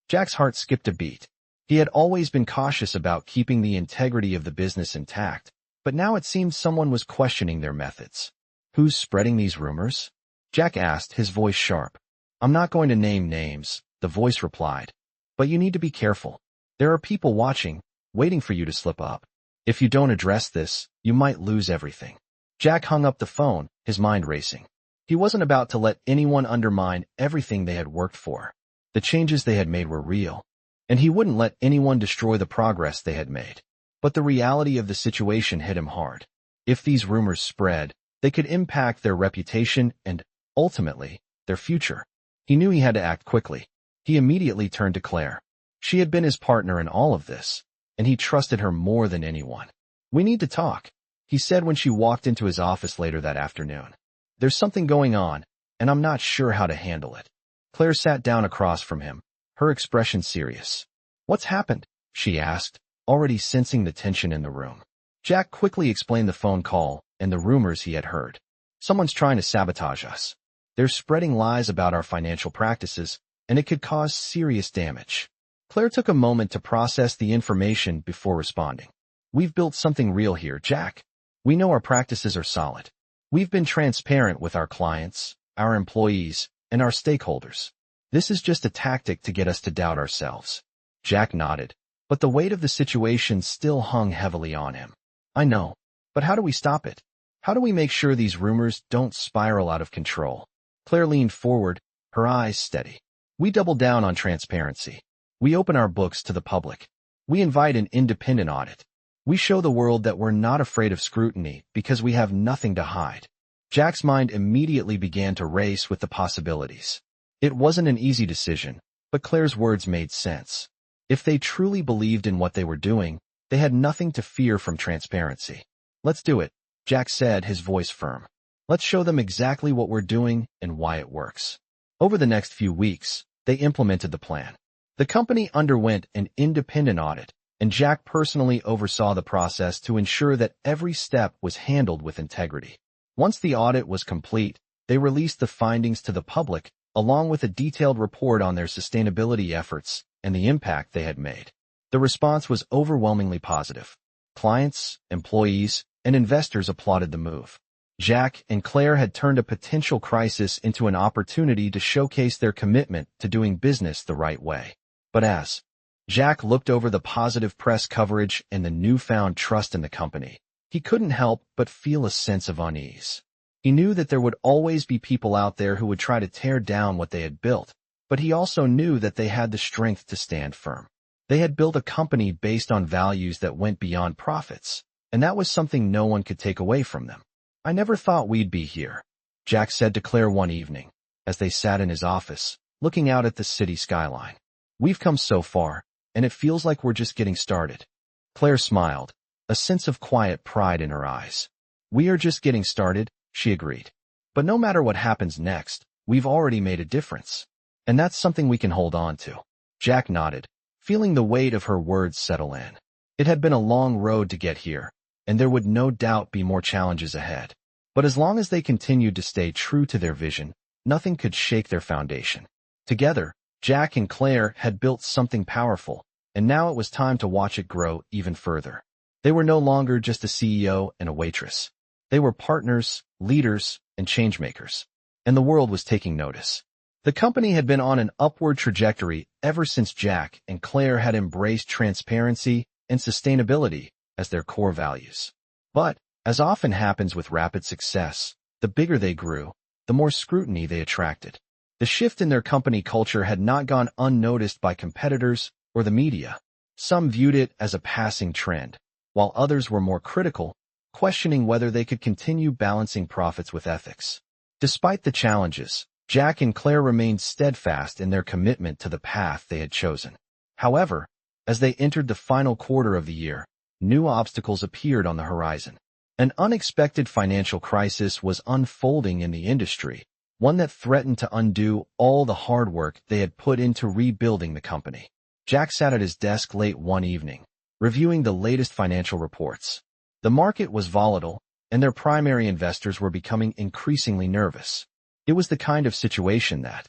Jack's heart skipped a beat. He had always been cautious about keeping the integrity of the business intact, but now it seemed someone was questioning their methods. "Who's spreading these rumors?" Jack asked, his voice sharp. "I'm not going to name names," the voice replied. "But you need to be careful. There are people watching, waiting for you to slip up. If you don't address this, you might lose everything." Jack hung up the phone, his mind racing. He wasn't about to let anyone undermine everything they had worked for. The changes they had made were real, and he wouldn't let anyone destroy the progress they had made. But the reality of the situation hit him hard. If these rumors spread, they could impact their reputation and, ultimately, their future. He knew he had to act quickly. He immediately turned to Claire. She had been his partner in all of this, and he trusted her more than anyone. "We need to talk," he said when she walked into his office later that afternoon. "There's something going on, and I'm not sure how to handle it." Claire sat down across from him, her expression serious. "What's happened?" she asked, already sensing the tension in the room. Jack quickly explained the phone call and the rumors he had heard. "Someone's trying to sabotage us. They're spreading lies about our financial practices, and it could cause serious damage." Claire took a moment to process the information before responding. "We've built something real here, Jack. We know our practices are solid. We've been transparent with our clients, our employees, and our stakeholders. This is just a tactic to get us to doubt ourselves. Jack nodded, but the weight of the situation still hung heavily on him. I know, but how do we stop it? How do we make sure these rumors don't spiral out of control? Claire leaned forward, her eyes steady. We double down on transparency. We open our books to the public. We invite an independent audit. We show the world that we're not afraid of scrutiny because we have nothing to hide. Jack's mind immediately began to race with the possibilities. It wasn't an easy decision, but Claire's words made sense. If they truly believed in what they were doing, they had nothing to fear from transparency. Let's do it, Jack said, his voice firm. Let's show them exactly what we're doing and why it works. Over the next few weeks, they implemented the plan. The company underwent an independent audit, and Jack personally oversaw the process to ensure that every step was handled with integrity. Once the audit was complete, they released the findings to the public, along with a detailed report on their sustainability efforts and the impact they had made. The response was overwhelmingly positive. Clients, employees, and investors applauded the move. Jack and Claire had turned a potential crisis into an opportunity to showcase their commitment to doing business the right way. But as Jack looked over the positive press coverage and the newfound trust in the company, he couldn't help but feel a sense of unease. He knew that there would always be people out there who would try to tear down what they had built, but he also knew that they had the strength to stand firm. They had built a company based on values that went beyond profits, and that was something no one could take away from them. I never thought we'd be here, Jack said to Claire one evening, as they sat in his office, looking out at the city skyline. We've come so far, and it feels like we're just getting started. Claire smiled, a sense of quiet pride in her eyes. We are just getting started, she agreed. But no matter what happens next, we've already made a difference. And that's something we can hold on to. Jack nodded, feeling the weight of her words settle in. It had been a long road to get here, and there would no doubt be more challenges ahead. But as long as they continued to stay true to their vision, nothing could shake their foundation. Together, Jack and Claire had built something powerful, and now it was time to watch it grow even further. They were no longer just a CEO and a waitress. They were partners, leaders, and changemakers. And the world was taking notice. The company had been on an upward trajectory ever since Jack and Claire had embraced transparency and sustainability as their core values. But, as often happens with rapid success, the bigger they grew, the more scrutiny they attracted. The shift in their company culture had not gone unnoticed by competitors or the media. Some viewed it as a passing trend, while others were more critical, questioning whether they could continue balancing profits with ethics. Despite the challenges, Jack and Claire remained steadfast in their commitment to the path they had chosen. However, as they entered the final quarter of the year, new obstacles appeared on the horizon. An unexpected financial crisis was unfolding in the industry, one that threatened to undo all the hard work they had put into rebuilding the company. Jack sat at his desk late one evening, reviewing the latest financial reports. The market was volatile, and their primary investors were becoming increasingly nervous. It was the kind of situation that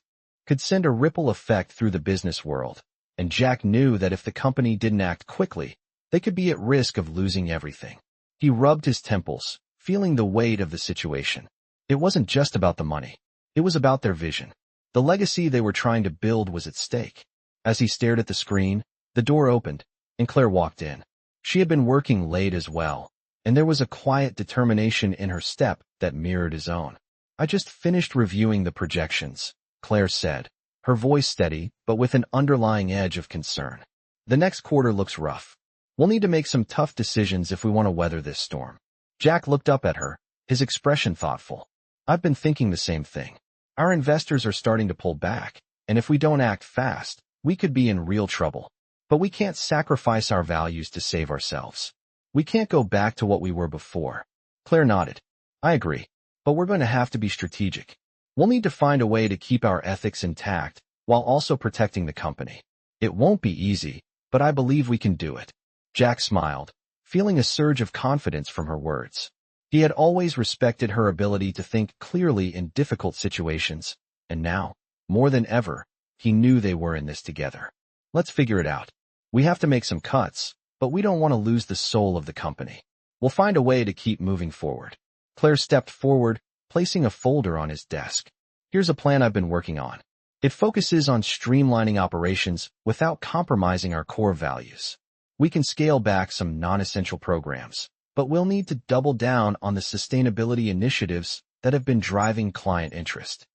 could send a ripple effect through the business world, and Jack knew that if the company didn't act quickly, they could be at risk of losing everything. He rubbed his temples, feeling the weight of the situation. It wasn't just about the money. It was about their vision. The legacy they were trying to build was at stake. As he stared at the screen, the door opened, and Claire walked in. She had been working late as well, and there was a quiet determination in her step that mirrored his own. I just finished reviewing the projections, Claire said, her voice steady but with an underlying edge of concern. The next quarter looks rough. We'll need to make some tough decisions if we want to weather this storm. Jack looked up at her, his expression thoughtful. I've been thinking the same thing. Our investors are starting to pull back, and if we don't act fast, we could be in real trouble. But we can't sacrifice our values to save ourselves. We can't go back to what we were before. Claire nodded. I agree, but we're going to have to be strategic. We'll need to find a way to keep our ethics intact while also protecting the company. It won't be easy, but I believe we can do it. Jack smiled, feeling a surge of confidence from her words. He had always respected her ability to think clearly in difficult situations, and now, more than ever, he knew they were in this together. Let's figure it out. We have to make some cuts, but we don't want to lose the soul of the company. We'll find a way to keep moving forward. Claire stepped forward, placing a folder on his desk. Here's a plan I've been working on. It focuses on streamlining operations without compromising our core values. We can scale back some non-essential programs, but we'll need to double down on the sustainability initiatives that have been driving client interest.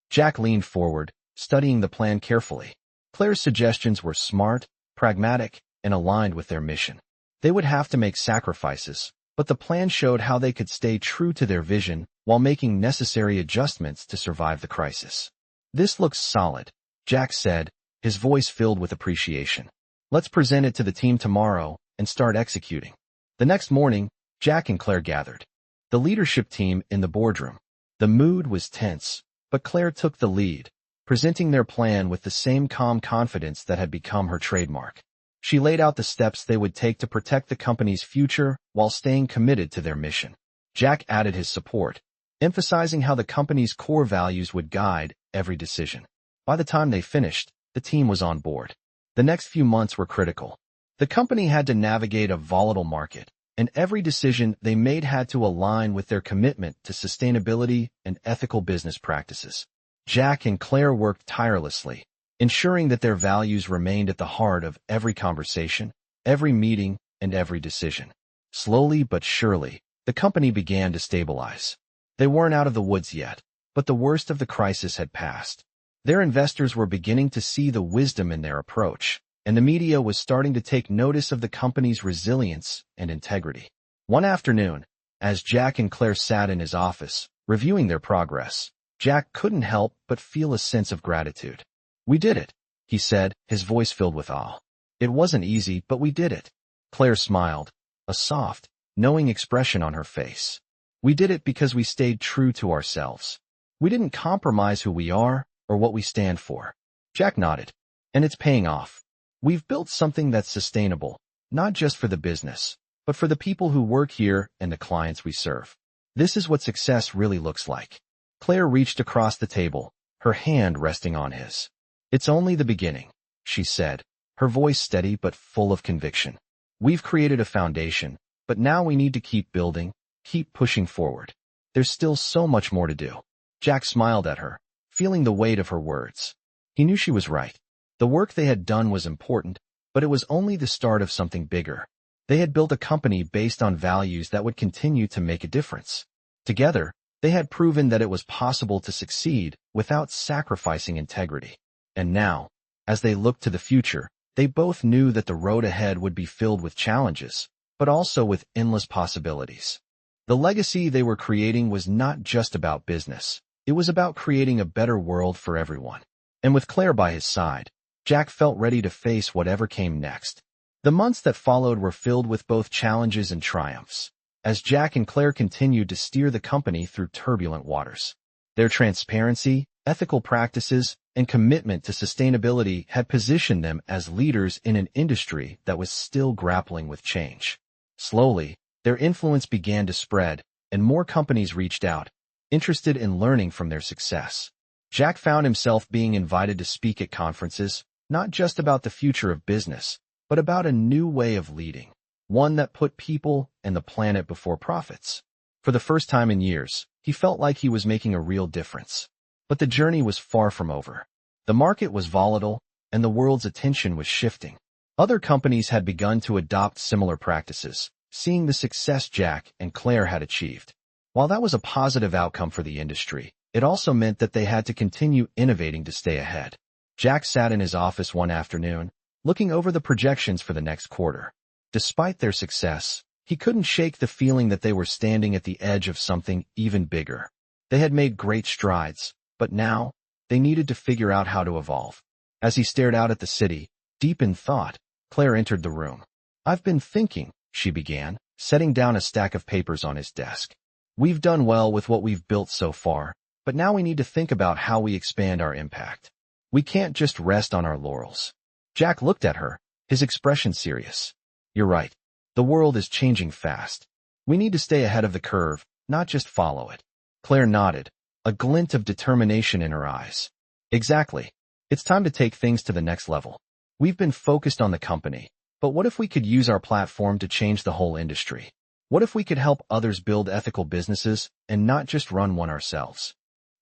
Jack leaned forward, studying the plan carefully. Claire's suggestions were smart, pragmatic, and aligned with their mission. They would have to make sacrifices, but the plan showed how they could stay true to their vision while making necessary adjustments to survive the crisis. This looks solid, Jack said, his voice filled with appreciation. Let's present it to the team tomorrow and start executing. The next morning, Jack and Claire gathered. The leadership team in the boardroom. The mood was tense, but Claire took the lead, presenting their plan with the same calm confidence that had become her trademark. She laid out the steps they would take to protect the company's future while staying committed to their mission. Jack added his support, emphasizing how the company's core values would guide every decision. By the time they finished, the team was on board. The next few months were critical. The company had to navigate a volatile market, and every decision they made had to align with their commitment to sustainability and ethical business practices. Jack and Claire worked tirelessly, ensuring that their values remained at the heart of every conversation, every meeting, and every decision. Slowly but surely, the company began to stabilize. They weren't out of the woods yet, but the worst of the crisis had passed. Their investors were beginning to see the wisdom in their approach, and the media was starting to take notice of the company's resilience and integrity. One afternoon, as Jack and Claire sat in his office, reviewing their progress, Jack couldn't help but feel a sense of gratitude. "We did it," he said, his voice filled with awe. "It wasn't easy, but we did it." Claire smiled, a soft, knowing expression on her face. "We did it because we stayed true to ourselves. We didn't compromise who we are or what we stand for." Jack nodded. "And it's paying off. We've built something that's sustainable, not just for the business, but for the people who work here and the clients we serve. This is what success really looks like." Claire reached across the table, her hand resting on his. "It's only the beginning," she said, her voice steady but full of conviction. "We've created a foundation, but now we need to keep building, keep pushing forward. There's still so much more to do." Jack smiled at her, feeling the weight of her words. He knew she was right. The work they had done was important, but it was only the start of something bigger. They had built a company based on values that would continue to make a difference. Together, they had proven that it was possible to succeed without sacrificing integrity. And now, as they looked to the future, they both knew that the road ahead would be filled with challenges, but also with endless possibilities. The legacy they were creating was not just about business. It was about creating a better world for everyone. And with Claire by his side, Jack felt ready to face whatever came next. The months that followed were filled with both challenges and triumphs, as Jack and Claire continued to steer the company through turbulent waters. Their transparency, ethical practices, and commitment to sustainability had positioned them as leaders in an industry that was still grappling with change. Slowly, their influence began to spread, and more companies reached out, interested in learning from their success. Jack found himself being invited to speak at conferences, not just about the future of business, but about a new way of leading, one that put people and the planet before profits. For the first time in years, he felt like he was making a real difference. But the journey was far from over. The market was volatile, and the world's attention was shifting. Other companies had begun to adopt similar practices, seeing the success Jack and Claire had achieved. While that was a positive outcome for the industry, it also meant that they had to continue innovating to stay ahead. Jack sat in his office one afternoon, looking over the projections for the next quarter. Despite their success, he couldn't shake the feeling that they were standing at the edge of something even bigger. They had made great strides, but now, they needed to figure out how to evolve. As he stared out at the city, deep in thought, Claire entered the room. "I've been thinking," she began, setting down a stack of papers on his desk. "We've done well with what we've built so far, but now we need to think about how we expand our impact. We can't just rest on our laurels." Jack looked at her, his expression serious. "You're right. The world is changing fast. We need to stay ahead of the curve, not just follow it." Claire nodded, a glint of determination in her eyes. "Exactly. It's time to take things to the next level. We've been focused on the company, but what if we could use our platform to change the whole industry? What if we could help others build ethical businesses and not just run one ourselves?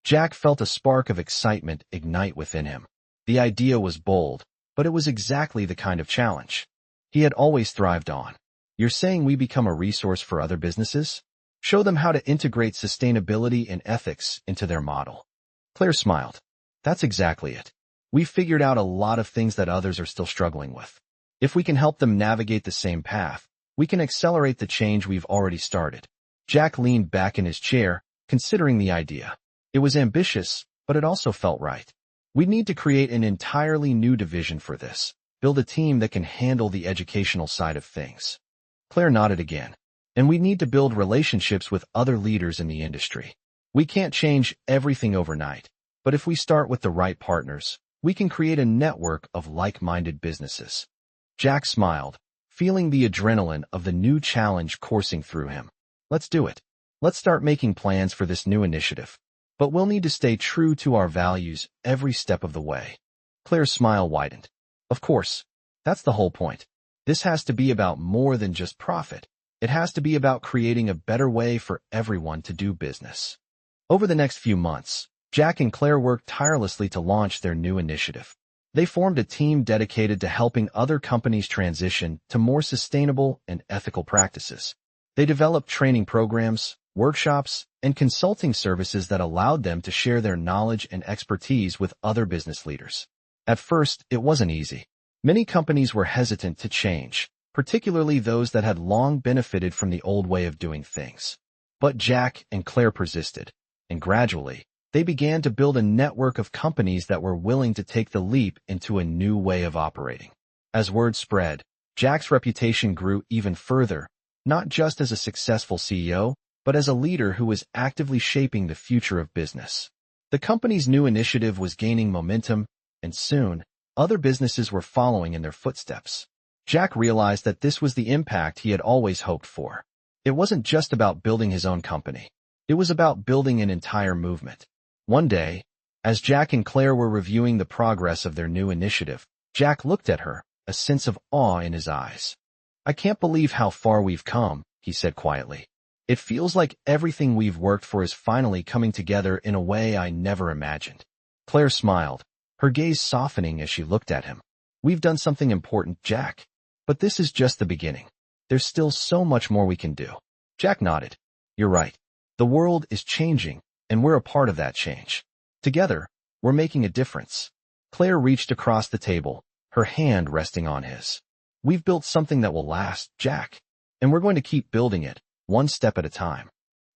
Jack felt a spark of excitement ignite within him. The idea was bold, but it was exactly the kind of challenge he had always thrived on. You're saying we become a resource for other businesses? Show them how to integrate sustainability and ethics into their model. Claire smiled. That's exactly it. We've figured out a lot of things that others are still struggling with. If we can help them navigate the same path, we can accelerate the change we've already started. Jack leaned back in his chair, considering the idea. It was ambitious, but it also felt right. We need to create an entirely new division for this, build a team that can handle the educational side of things. Claire nodded again. And we need to build relationships with other leaders in the industry. We can't change everything overnight, but if we start with the right partners, we can create a network of like-minded businesses. Jack smiled, feeling the adrenaline of the new challenge coursing through him. Let's do it. Let's start making plans for this new initiative. But we'll need to stay true to our values every step of the way. Claire's smile widened. Of course, that's the whole point. This has to be about more than just profit. It has to be about creating a better way for everyone to do business. Over the next few months, Jack and Claire worked tirelessly to launch their new initiative. They formed a team dedicated to helping other companies transition to more sustainable and ethical practices. They developed training programs, workshops, and consulting services that allowed them to share their knowledge and expertise with other business leaders. At first, it wasn't easy. Many companies were hesitant to change, particularly those that had long benefited from the old way of doing things. But Jack and Claire persisted, and gradually, they began to build a network of companies that were willing to take the leap into a new way of operating. As word spread, Jack's reputation grew even further, not just as a successful CEO, but as a leader who was actively shaping the future of business. The company's new initiative was gaining momentum, and soon, other businesses were following in their footsteps. Jack realized that this was the impact he had always hoped for. It wasn't just about building his own company. It was about building an entire movement. One day, as Jack and Claire were reviewing the progress of their new initiative, Jack looked at her, a sense of awe in his eyes. "I can't believe how far we've come," he said quietly. "It feels like everything we've worked for is finally coming together in a way I never imagined." Claire smiled, her gaze softening as she looked at him. "We've done something important, Jack. But this is just the beginning. There's still so much more we can do." Jack nodded. "You're right. The world is changing, and we're a part of that change. Together, we're making a difference." Claire reached across the table, her hand resting on his. "We've built something that will last, Jack, and we're going to keep building it, one step at a time."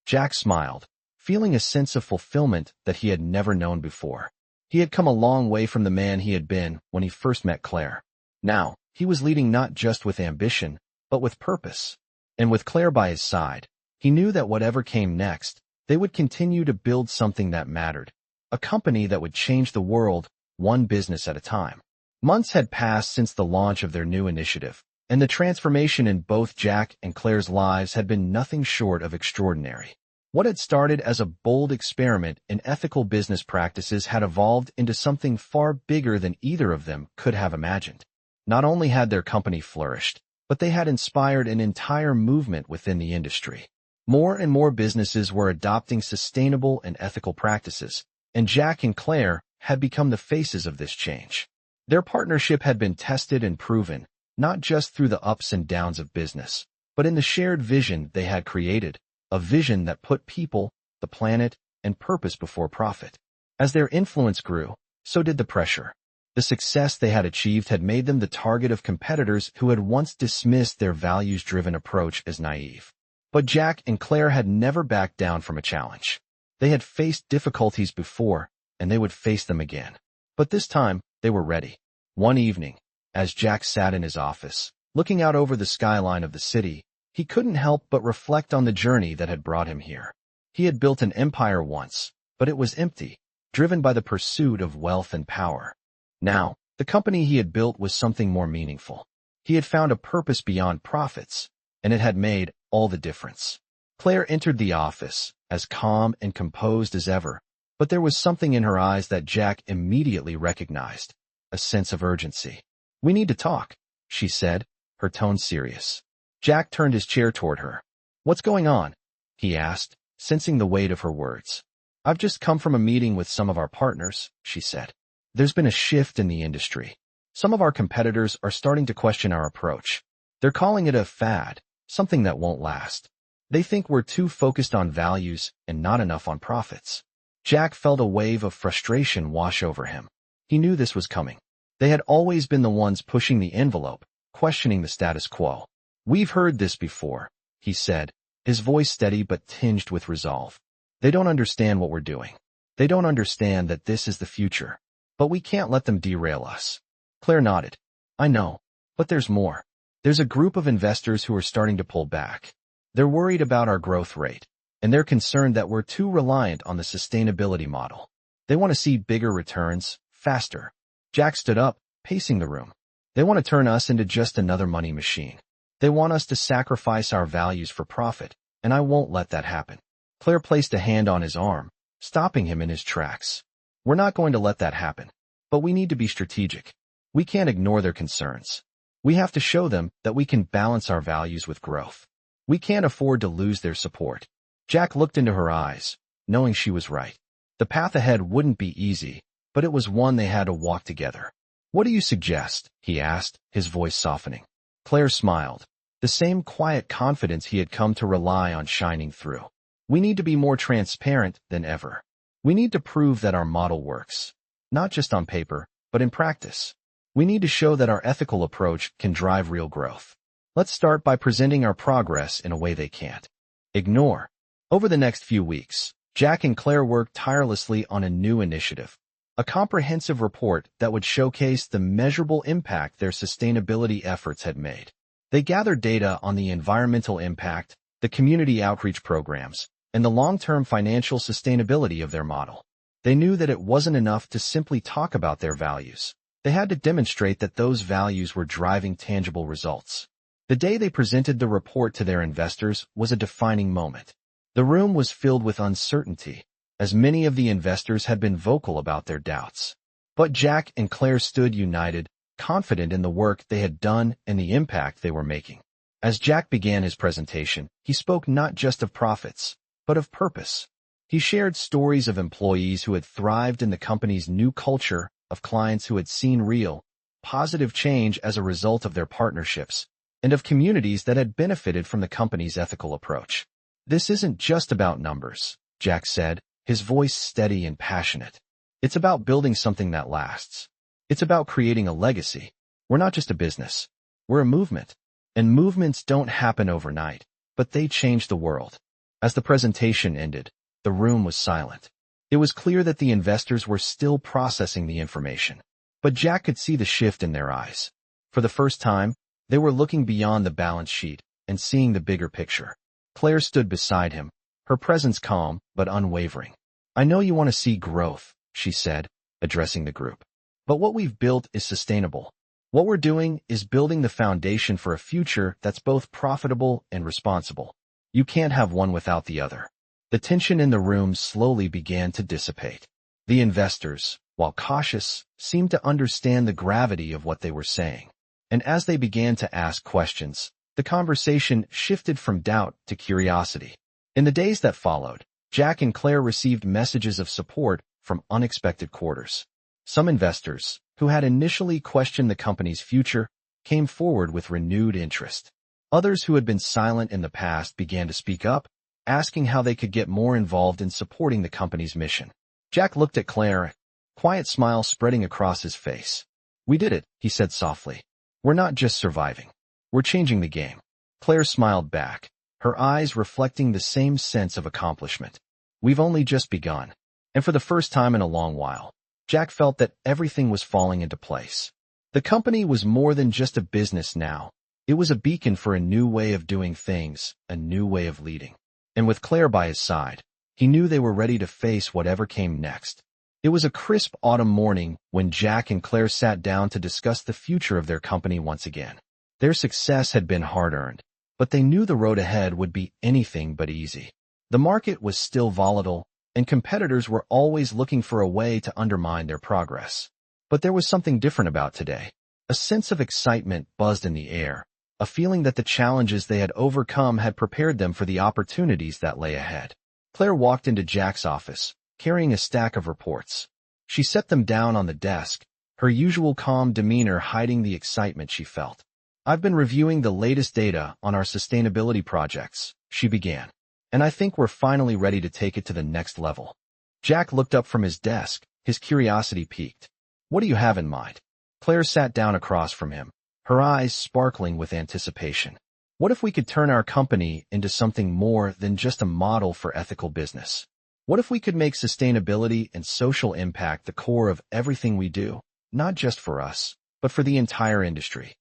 Jack smiled, feeling a sense of fulfillment that he had never known before. He had come a long way from the man he had been when he first met Claire. Now, he was leading not just with ambition, but with purpose. And with Claire by his side, he knew that whatever came next, they would continue to build something that mattered, a company that would change the world, one business at a time. Months had passed since the launch of their new initiative, and the transformation in both Jack and Claire's lives had been nothing short of extraordinary. What had started as a bold experiment in ethical business practices had evolved into something far bigger than either of them could have imagined. Not only had their company flourished, but they had inspired an entire movement within the industry. More and more businesses were adopting sustainable and ethical practices, and Jack and Claire had become the faces of this change. Their partnership had been tested and proven, not just through the ups and downs of business, but in the shared vision they had created, a vision that put people, the planet, and purpose before profit. As their influence grew, so did the pressure. The success they had achieved had made them the target of competitors who had once dismissed their values-driven approach as naive. But Jack and Claire had never backed down from a challenge. They had faced difficulties before, and they would face them again. But this time, they were ready. One evening, as Jack sat in his office, looking out over the skyline of the city, he couldn't help but reflect on the journey that had brought him here. He had built an empire once, but it was empty, driven by the pursuit of wealth and power. Now, the company he had built was something more meaningful. He had found a purpose beyond profits, and it had made all the difference. Claire entered the office, as calm and composed as ever, but there was something in her eyes that Jack immediately recognized, a sense of urgency. "We need to talk," she said, her tone serious. Jack turned his chair toward her. "What's going on?" he asked, sensing the weight of her words. "I've just come from a meeting with some of our partners," she said. "There's been a shift in the industry. Some of our competitors are starting to question our approach. They're calling it a fad, something that won't last. They think we're too focused on values and not enough on profits." Jack felt a wave of frustration wash over him. He knew this was coming. They had always been the ones pushing the envelope, questioning the status quo. "We've heard this before," he said, his voice steady but tinged with resolve. "They don't understand what we're doing. They don't understand that this is the future. But we can't let them derail us." Claire nodded. "I know, but there's more. There's a group of investors who are starting to pull back. They're worried about our growth rate, and they're concerned that we're too reliant on the sustainability model. They want to see bigger returns, faster." Jack stood up, pacing the room. "They want to turn us into just another money machine. They want us to sacrifice our values for profit, and I won't let that happen." Claire placed a hand on his arm, stopping him in his tracks. "We're not going to let that happen. But we need to be strategic. We can't ignore their concerns. We have to show them that we can balance our values with growth. We can't afford to lose their support." Jack looked into her eyes, knowing she was right. The path ahead wouldn't be easy, but it was one they had to walk together. "What do you suggest?" he asked, his voice softening. Claire smiled, the same quiet confidence he had come to rely on shining through. "We need to be more transparent than ever. We need to prove that our model works, not just on paper, but in practice. We need to show that our ethical approach can drive real growth. Let's start by presenting our progress in a way they can't ignore." Over the next few weeks, Jack and Claire worked tirelessly on a new initiative, a comprehensive report that would showcase the measurable impact their sustainability efforts had made. They gathered data on the environmental impact, the community outreach programs, and the long-term financial sustainability of their model. They knew that it wasn't enough to simply talk about their values. They had to demonstrate that those values were driving tangible results. The day they presented the report to their investors was a defining moment. The room was filled with uncertainty, as many of the investors had been vocal about their doubts. But Jack and Claire stood united, confident in the work they had done and the impact they were making. As Jack began his presentation, he spoke not just of profits, but of purpose. He shared stories of employees who had thrived in the company's new culture, of clients who had seen real, positive change as a result of their partnerships, and of communities that had benefited from the company's ethical approach. "This isn't just about numbers," Jack said, his voice steady and passionate. "It's about building something that lasts. It's about creating a legacy. We're not just a business. We're a movement. And movements don't happen overnight, but they change the world." As the presentation ended, the room was silent. It was clear that the investors were still processing the information, but Jack could see the shift in their eyes. For the first time, they were looking beyond the balance sheet and seeing the bigger picture. Claire stood beside him, her presence calm but unwavering. "I know you want to see growth," she said, addressing the group. "But what we've built is sustainable. What we're doing is building the foundation for a future that's both profitable and responsible. You can't have one without the other." The tension in the room slowly began to dissipate. The investors, while cautious, seemed to understand the gravity of what they were saying. And as they began to ask questions, the conversation shifted from doubt to curiosity. In the days that followed, Jack and Claire received messages of support from unexpected quarters. Some investors, who had initially questioned the company's future, came forward with renewed interest. Others who had been silent in the past began to speak up, asking how they could get more involved in supporting the company's mission. Jack looked at Claire, a quiet smile spreading across his face. "We did it," he said softly. "We're not just surviving. We're changing the game." Claire smiled back, her eyes reflecting the same sense of accomplishment. "We've only just begun." And for the first time in a long while, Jack felt that everything was falling into place. The company was more than just a business now. It was a beacon for a new way of doing things, a new way of leading. And with Claire by his side, he knew they were ready to face whatever came next. It was a crisp autumn morning when Jack and Claire sat down to discuss the future of their company once again. Their success had been hard-earned, but they knew the road ahead would be anything but easy. The market was still volatile, and competitors were always looking for a way to undermine their progress. But there was something different about today. A sense of excitement buzzed in the air, a feeling that the challenges they had overcome had prepared them for the opportunities that lay ahead. Claire walked into Jack's office, carrying a stack of reports. She set them down on the desk, her usual calm demeanor hiding the excitement she felt. "I've been reviewing the latest data on our sustainability projects," she began, "and I think we're finally ready to take it to the next level." Jack looked up from his desk, his curiosity piqued. "What do you have in mind?" Claire sat down across from him, her eyes sparkling with anticipation. "What if we could turn our company into something more than just a model for ethical business? What if we could make sustainability and social impact the core of everything we do, not just for us, but for the entire industry?"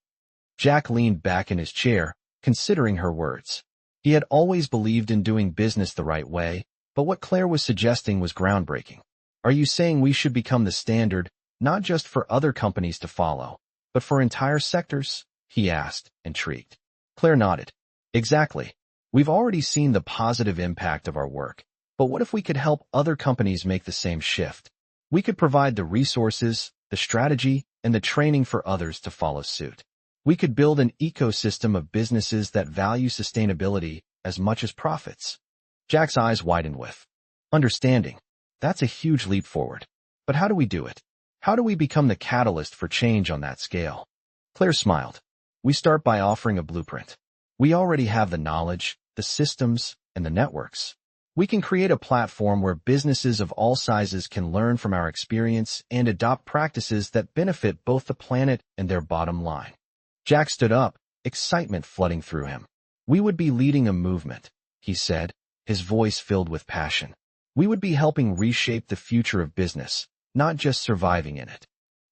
Jack leaned back in his chair, considering her words. He had always believed in doing business the right way, but what Claire was suggesting was groundbreaking. "Are you saying we should become the standard, not just for other companies to follow, but for entire sectors?" he asked, intrigued. Claire nodded. "Exactly. We've already seen the positive impact of our work, but what if we could help other companies make the same shift? We could provide the resources, the strategy, and the training for others to follow suit. We could build an ecosystem of businesses that value sustainability as much as profits." Jack's eyes widened with understanding. "That's a huge leap forward. But how do we do it? How do we become the catalyst for change on that scale?" Claire smiled. "We start by offering a blueprint. We already have the knowledge, the systems, and the networks. We can create a platform where businesses of all sizes can learn from our experience and adopt practices that benefit both the planet and their bottom line." Jack stood up, excitement flooding through him. "We would be leading a movement," he said, his voice filled with passion. "We would be helping reshape the future of business, not just surviving in it."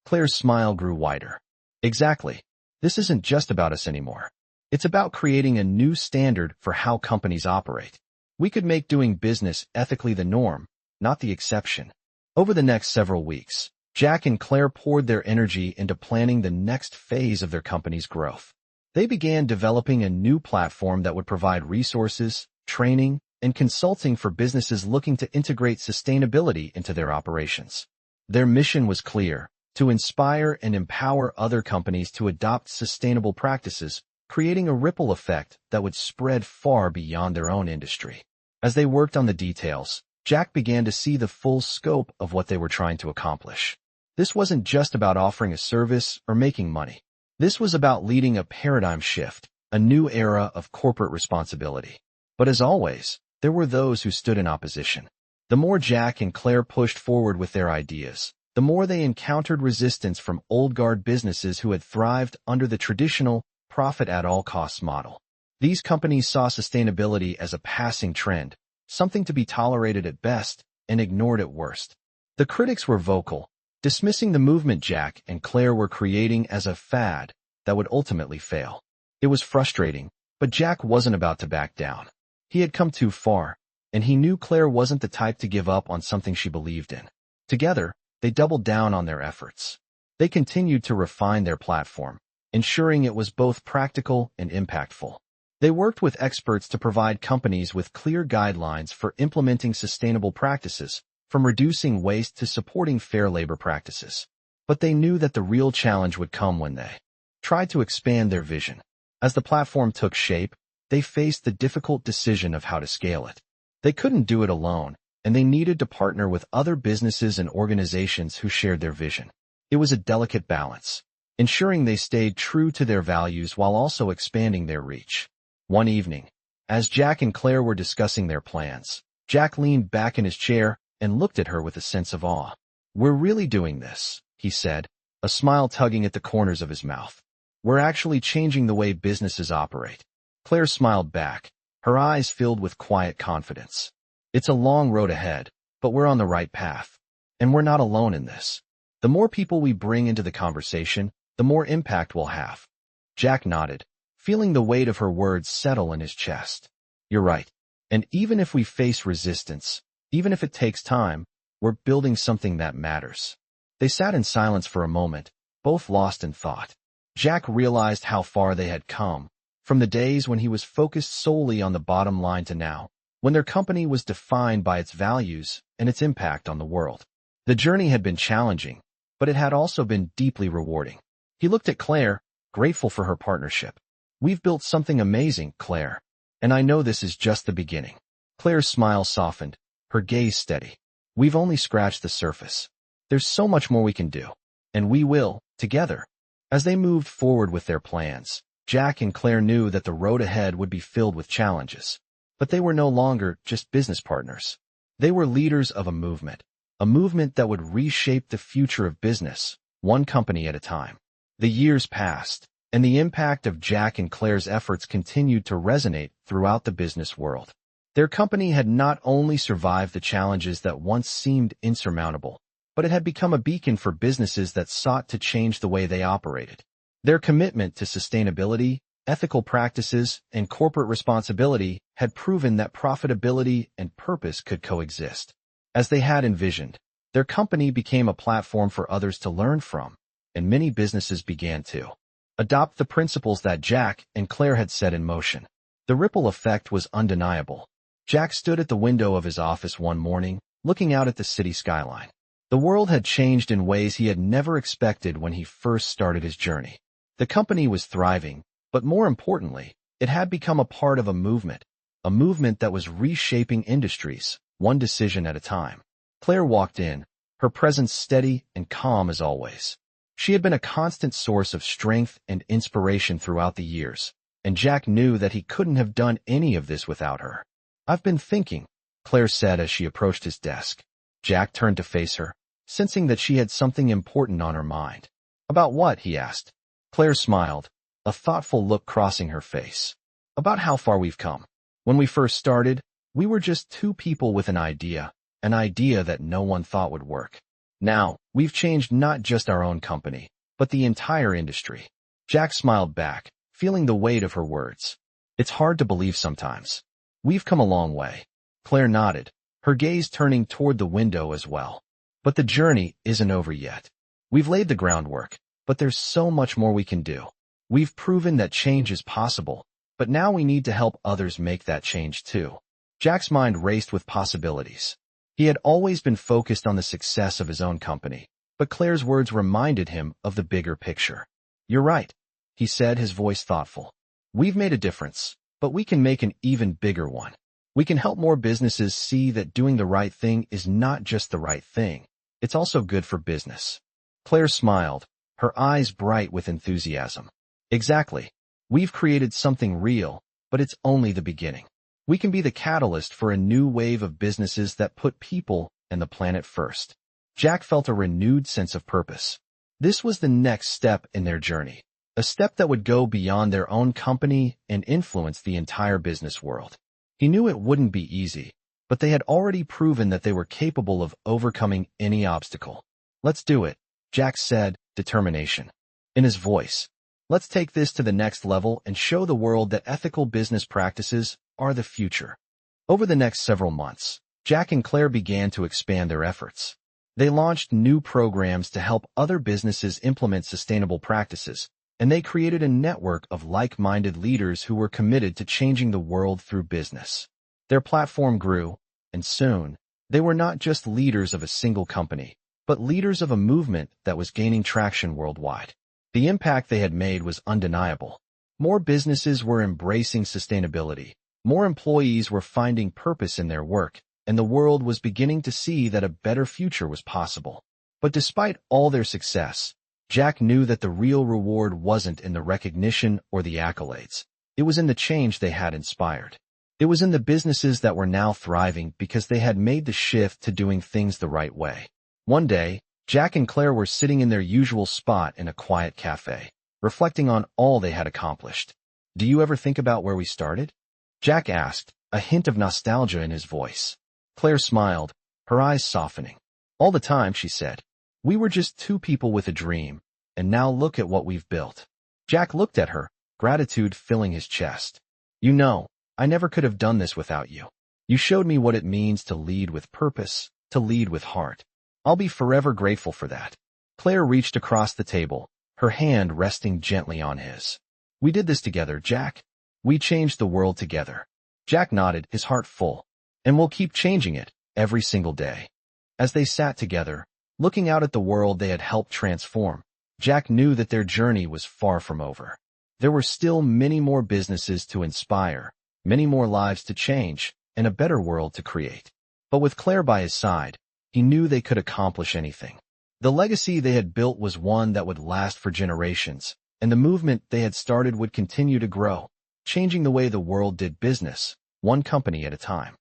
Claire's smile grew wider. "Exactly. This isn't just about us anymore. It's about creating a new standard for how companies operate. We could make doing business ethically the norm, not the exception." Over the next several weeks, Jack and Claire poured their energy into planning the next phase of their company's growth. They began developing a new platform that would provide resources, training, and consulting for businesses looking to integrate sustainability into their operations. Their mission was clear: to inspire and empower other companies to adopt sustainable practices, creating a ripple effect that would spread far beyond their own industry. As they worked on the details, Jack began to see the full scope of what they were trying to accomplish. This wasn't just about offering a service or making money. This was about leading a paradigm shift, a new era of corporate responsibility. But as always, there were those who stood in opposition. The more Jack and Claire pushed forward with their ideas, the more they encountered resistance from old-guard businesses who had thrived under the traditional profit-at-all-costs model. These companies saw sustainability as a passing trend, something to be tolerated at best and ignored at worst. The critics were vocal, dismissing the movement Jack and Claire were creating as a fad that would ultimately fail. It was frustrating, but Jack wasn't about to back down. He had come too far, and he knew Claire wasn't the type to give up on something she believed in. Together, they doubled down on their efforts. They continued to refine their platform, ensuring it was both practical and impactful. They worked with experts to provide companies with clear guidelines for implementing sustainable practices, from reducing waste to supporting fair labor practices. But they knew that the real challenge would come when they tried to expand their vision. As the platform took shape, they faced the difficult decision of how to scale it. They couldn't do it alone, and they needed to partner with other businesses and organizations who shared their vision. It was a delicate balance, ensuring they stayed true to their values while also expanding their reach. One evening, as Jack and Claire were discussing their plans, Jack leaned back in his chair and looked at her with a sense of awe. "We're really doing this," he said, a smile tugging at the corners of his mouth. "We're actually changing the way businesses operate." Claire smiled back, her eyes filled with quiet confidence. "It's a long road ahead, but we're on the right path. And we're not alone in this. The more people we bring into the conversation, the more impact we'll have." Jack nodded, feeling the weight of her words settle in his chest. "You're right. And even if we face resistance, even if it takes time, we're building something that matters." They sat in silence for a moment, both lost in thought. Jack realized how far they had come, from the days when he was focused solely on the bottom line to now, when their company was defined by its values and its impact on the world. The journey had been challenging, but it had also been deeply rewarding. He looked at Claire, grateful for her partnership. We've built something amazing, Claire. And I know this is just the beginning. Claire's smile softened, her gaze steady. We've only scratched the surface. There's so much more we can do. And we will, together. As they moved forward with their plans, Jack and Claire knew that the road ahead would be filled with challenges. But they were no longer just business partners. They were leaders of a movement that would reshape the future of business, one company at a time. The years passed, and the impact of Jack and Claire's efforts continued to resonate throughout the business world. Their company had not only survived the challenges that once seemed insurmountable, but it had become a beacon for businesses that sought to change the way they operated. Their commitment to sustainability, ethical practices, and corporate responsibility had proven that profitability and purpose could coexist. As they had envisioned, their company became a platform for others to learn from, and many businesses began to adopt the principles that Jack and Claire had set in motion. The ripple effect was undeniable. Jack stood at the window of his office one morning, looking out at the city skyline. The world had changed in ways he had never expected when he first started his journey. The company was thriving, but more importantly, it had become a part of a movement that was reshaping industries, one decision at a time. Claire walked in, her presence steady and calm as always. She had been a constant source of strength and inspiration throughout the years, and Jack knew that he couldn't have done any of this without her. "I've been thinking," Claire said as she approached his desk. Jack turned to face her, sensing that she had something important on her mind. "About what?" he asked. Claire smiled, a thoughtful look crossing her face. "About how far we've come. When we first started, we were just two people with an idea that no one thought would work. Now, we've changed not just our own company, but the entire industry." Jack smiled back, feeling the weight of her words. "It's hard to believe sometimes. We've come a long way." Claire nodded, her gaze turning toward the window as well. "But the journey isn't over yet. We've laid the groundwork, but there's so much more we can do. We've proven that change is possible, but now we need to help others make that change too." Jack's mind raced with possibilities. He had always been focused on the success of his own company, but Claire's words reminded him of the bigger picture. "You're right," he said, his voice thoughtful. "We've made a difference, but we can make an even bigger one. We can help more businesses see that doing the right thing is not just the right thing, it's also good for business." Claire smiled, her eyes bright with enthusiasm. "Exactly. We've created something real, but it's only the beginning. We can be the catalyst for a new wave of businesses that put people and the planet first." Jack felt a renewed sense of purpose. This was the next step in their journey, a step that would go beyond their own company and influence the entire business world. He knew it wouldn't be easy, but they had already proven that they were capable of overcoming any obstacle. "Let's do it," Jack said, determination in his voice. "Let's take this to the next level and show the world that ethical business practices are the future." Over the next several months, Jack and Claire began to expand their efforts. They launched new programs to help other businesses implement sustainable practices, and they created a network of like-minded leaders who were committed to changing the world through business. Their platform grew, and soon, they were not just leaders of a single company, but leaders of a movement that was gaining traction worldwide. The impact they had made was undeniable. More businesses were embracing sustainability, more employees were finding purpose in their work, and the world was beginning to see that a better future was possible. But despite all their success, Jack knew that the real reward wasn't in the recognition or the accolades. It was in the change they had inspired. It was in the businesses that were now thriving because they had made the shift to doing things the right way. One day, Jack and Claire were sitting in their usual spot in a quiet cafe, reflecting on all they had accomplished. "Do you ever think about where we started?" Jack asked, a hint of nostalgia in his voice. Claire smiled, her eyes softening. "All the time," she said. "We were just two people with a dream, and now look at what we've built." Jack looked at her, gratitude filling his chest. "You know, I never could have done this without you. You showed me what it means to lead with purpose, to lead with heart. I'll be forever grateful for that." Claire reached across the table, her hand resting gently on his. "We did this together, Jack. We changed the world together." Jack nodded, his heart full. "And we'll keep changing it, every single day." As they sat together, looking out at the world they had helped transform, Jack knew that their journey was far from over. There were still many more businesses to inspire, many more lives to change, and a better world to create. But with Claire by his side, he knew they could accomplish anything. The legacy they had built was one that would last for generations, and the movement they had started would continue to grow, changing the way the world did business, one company at a time.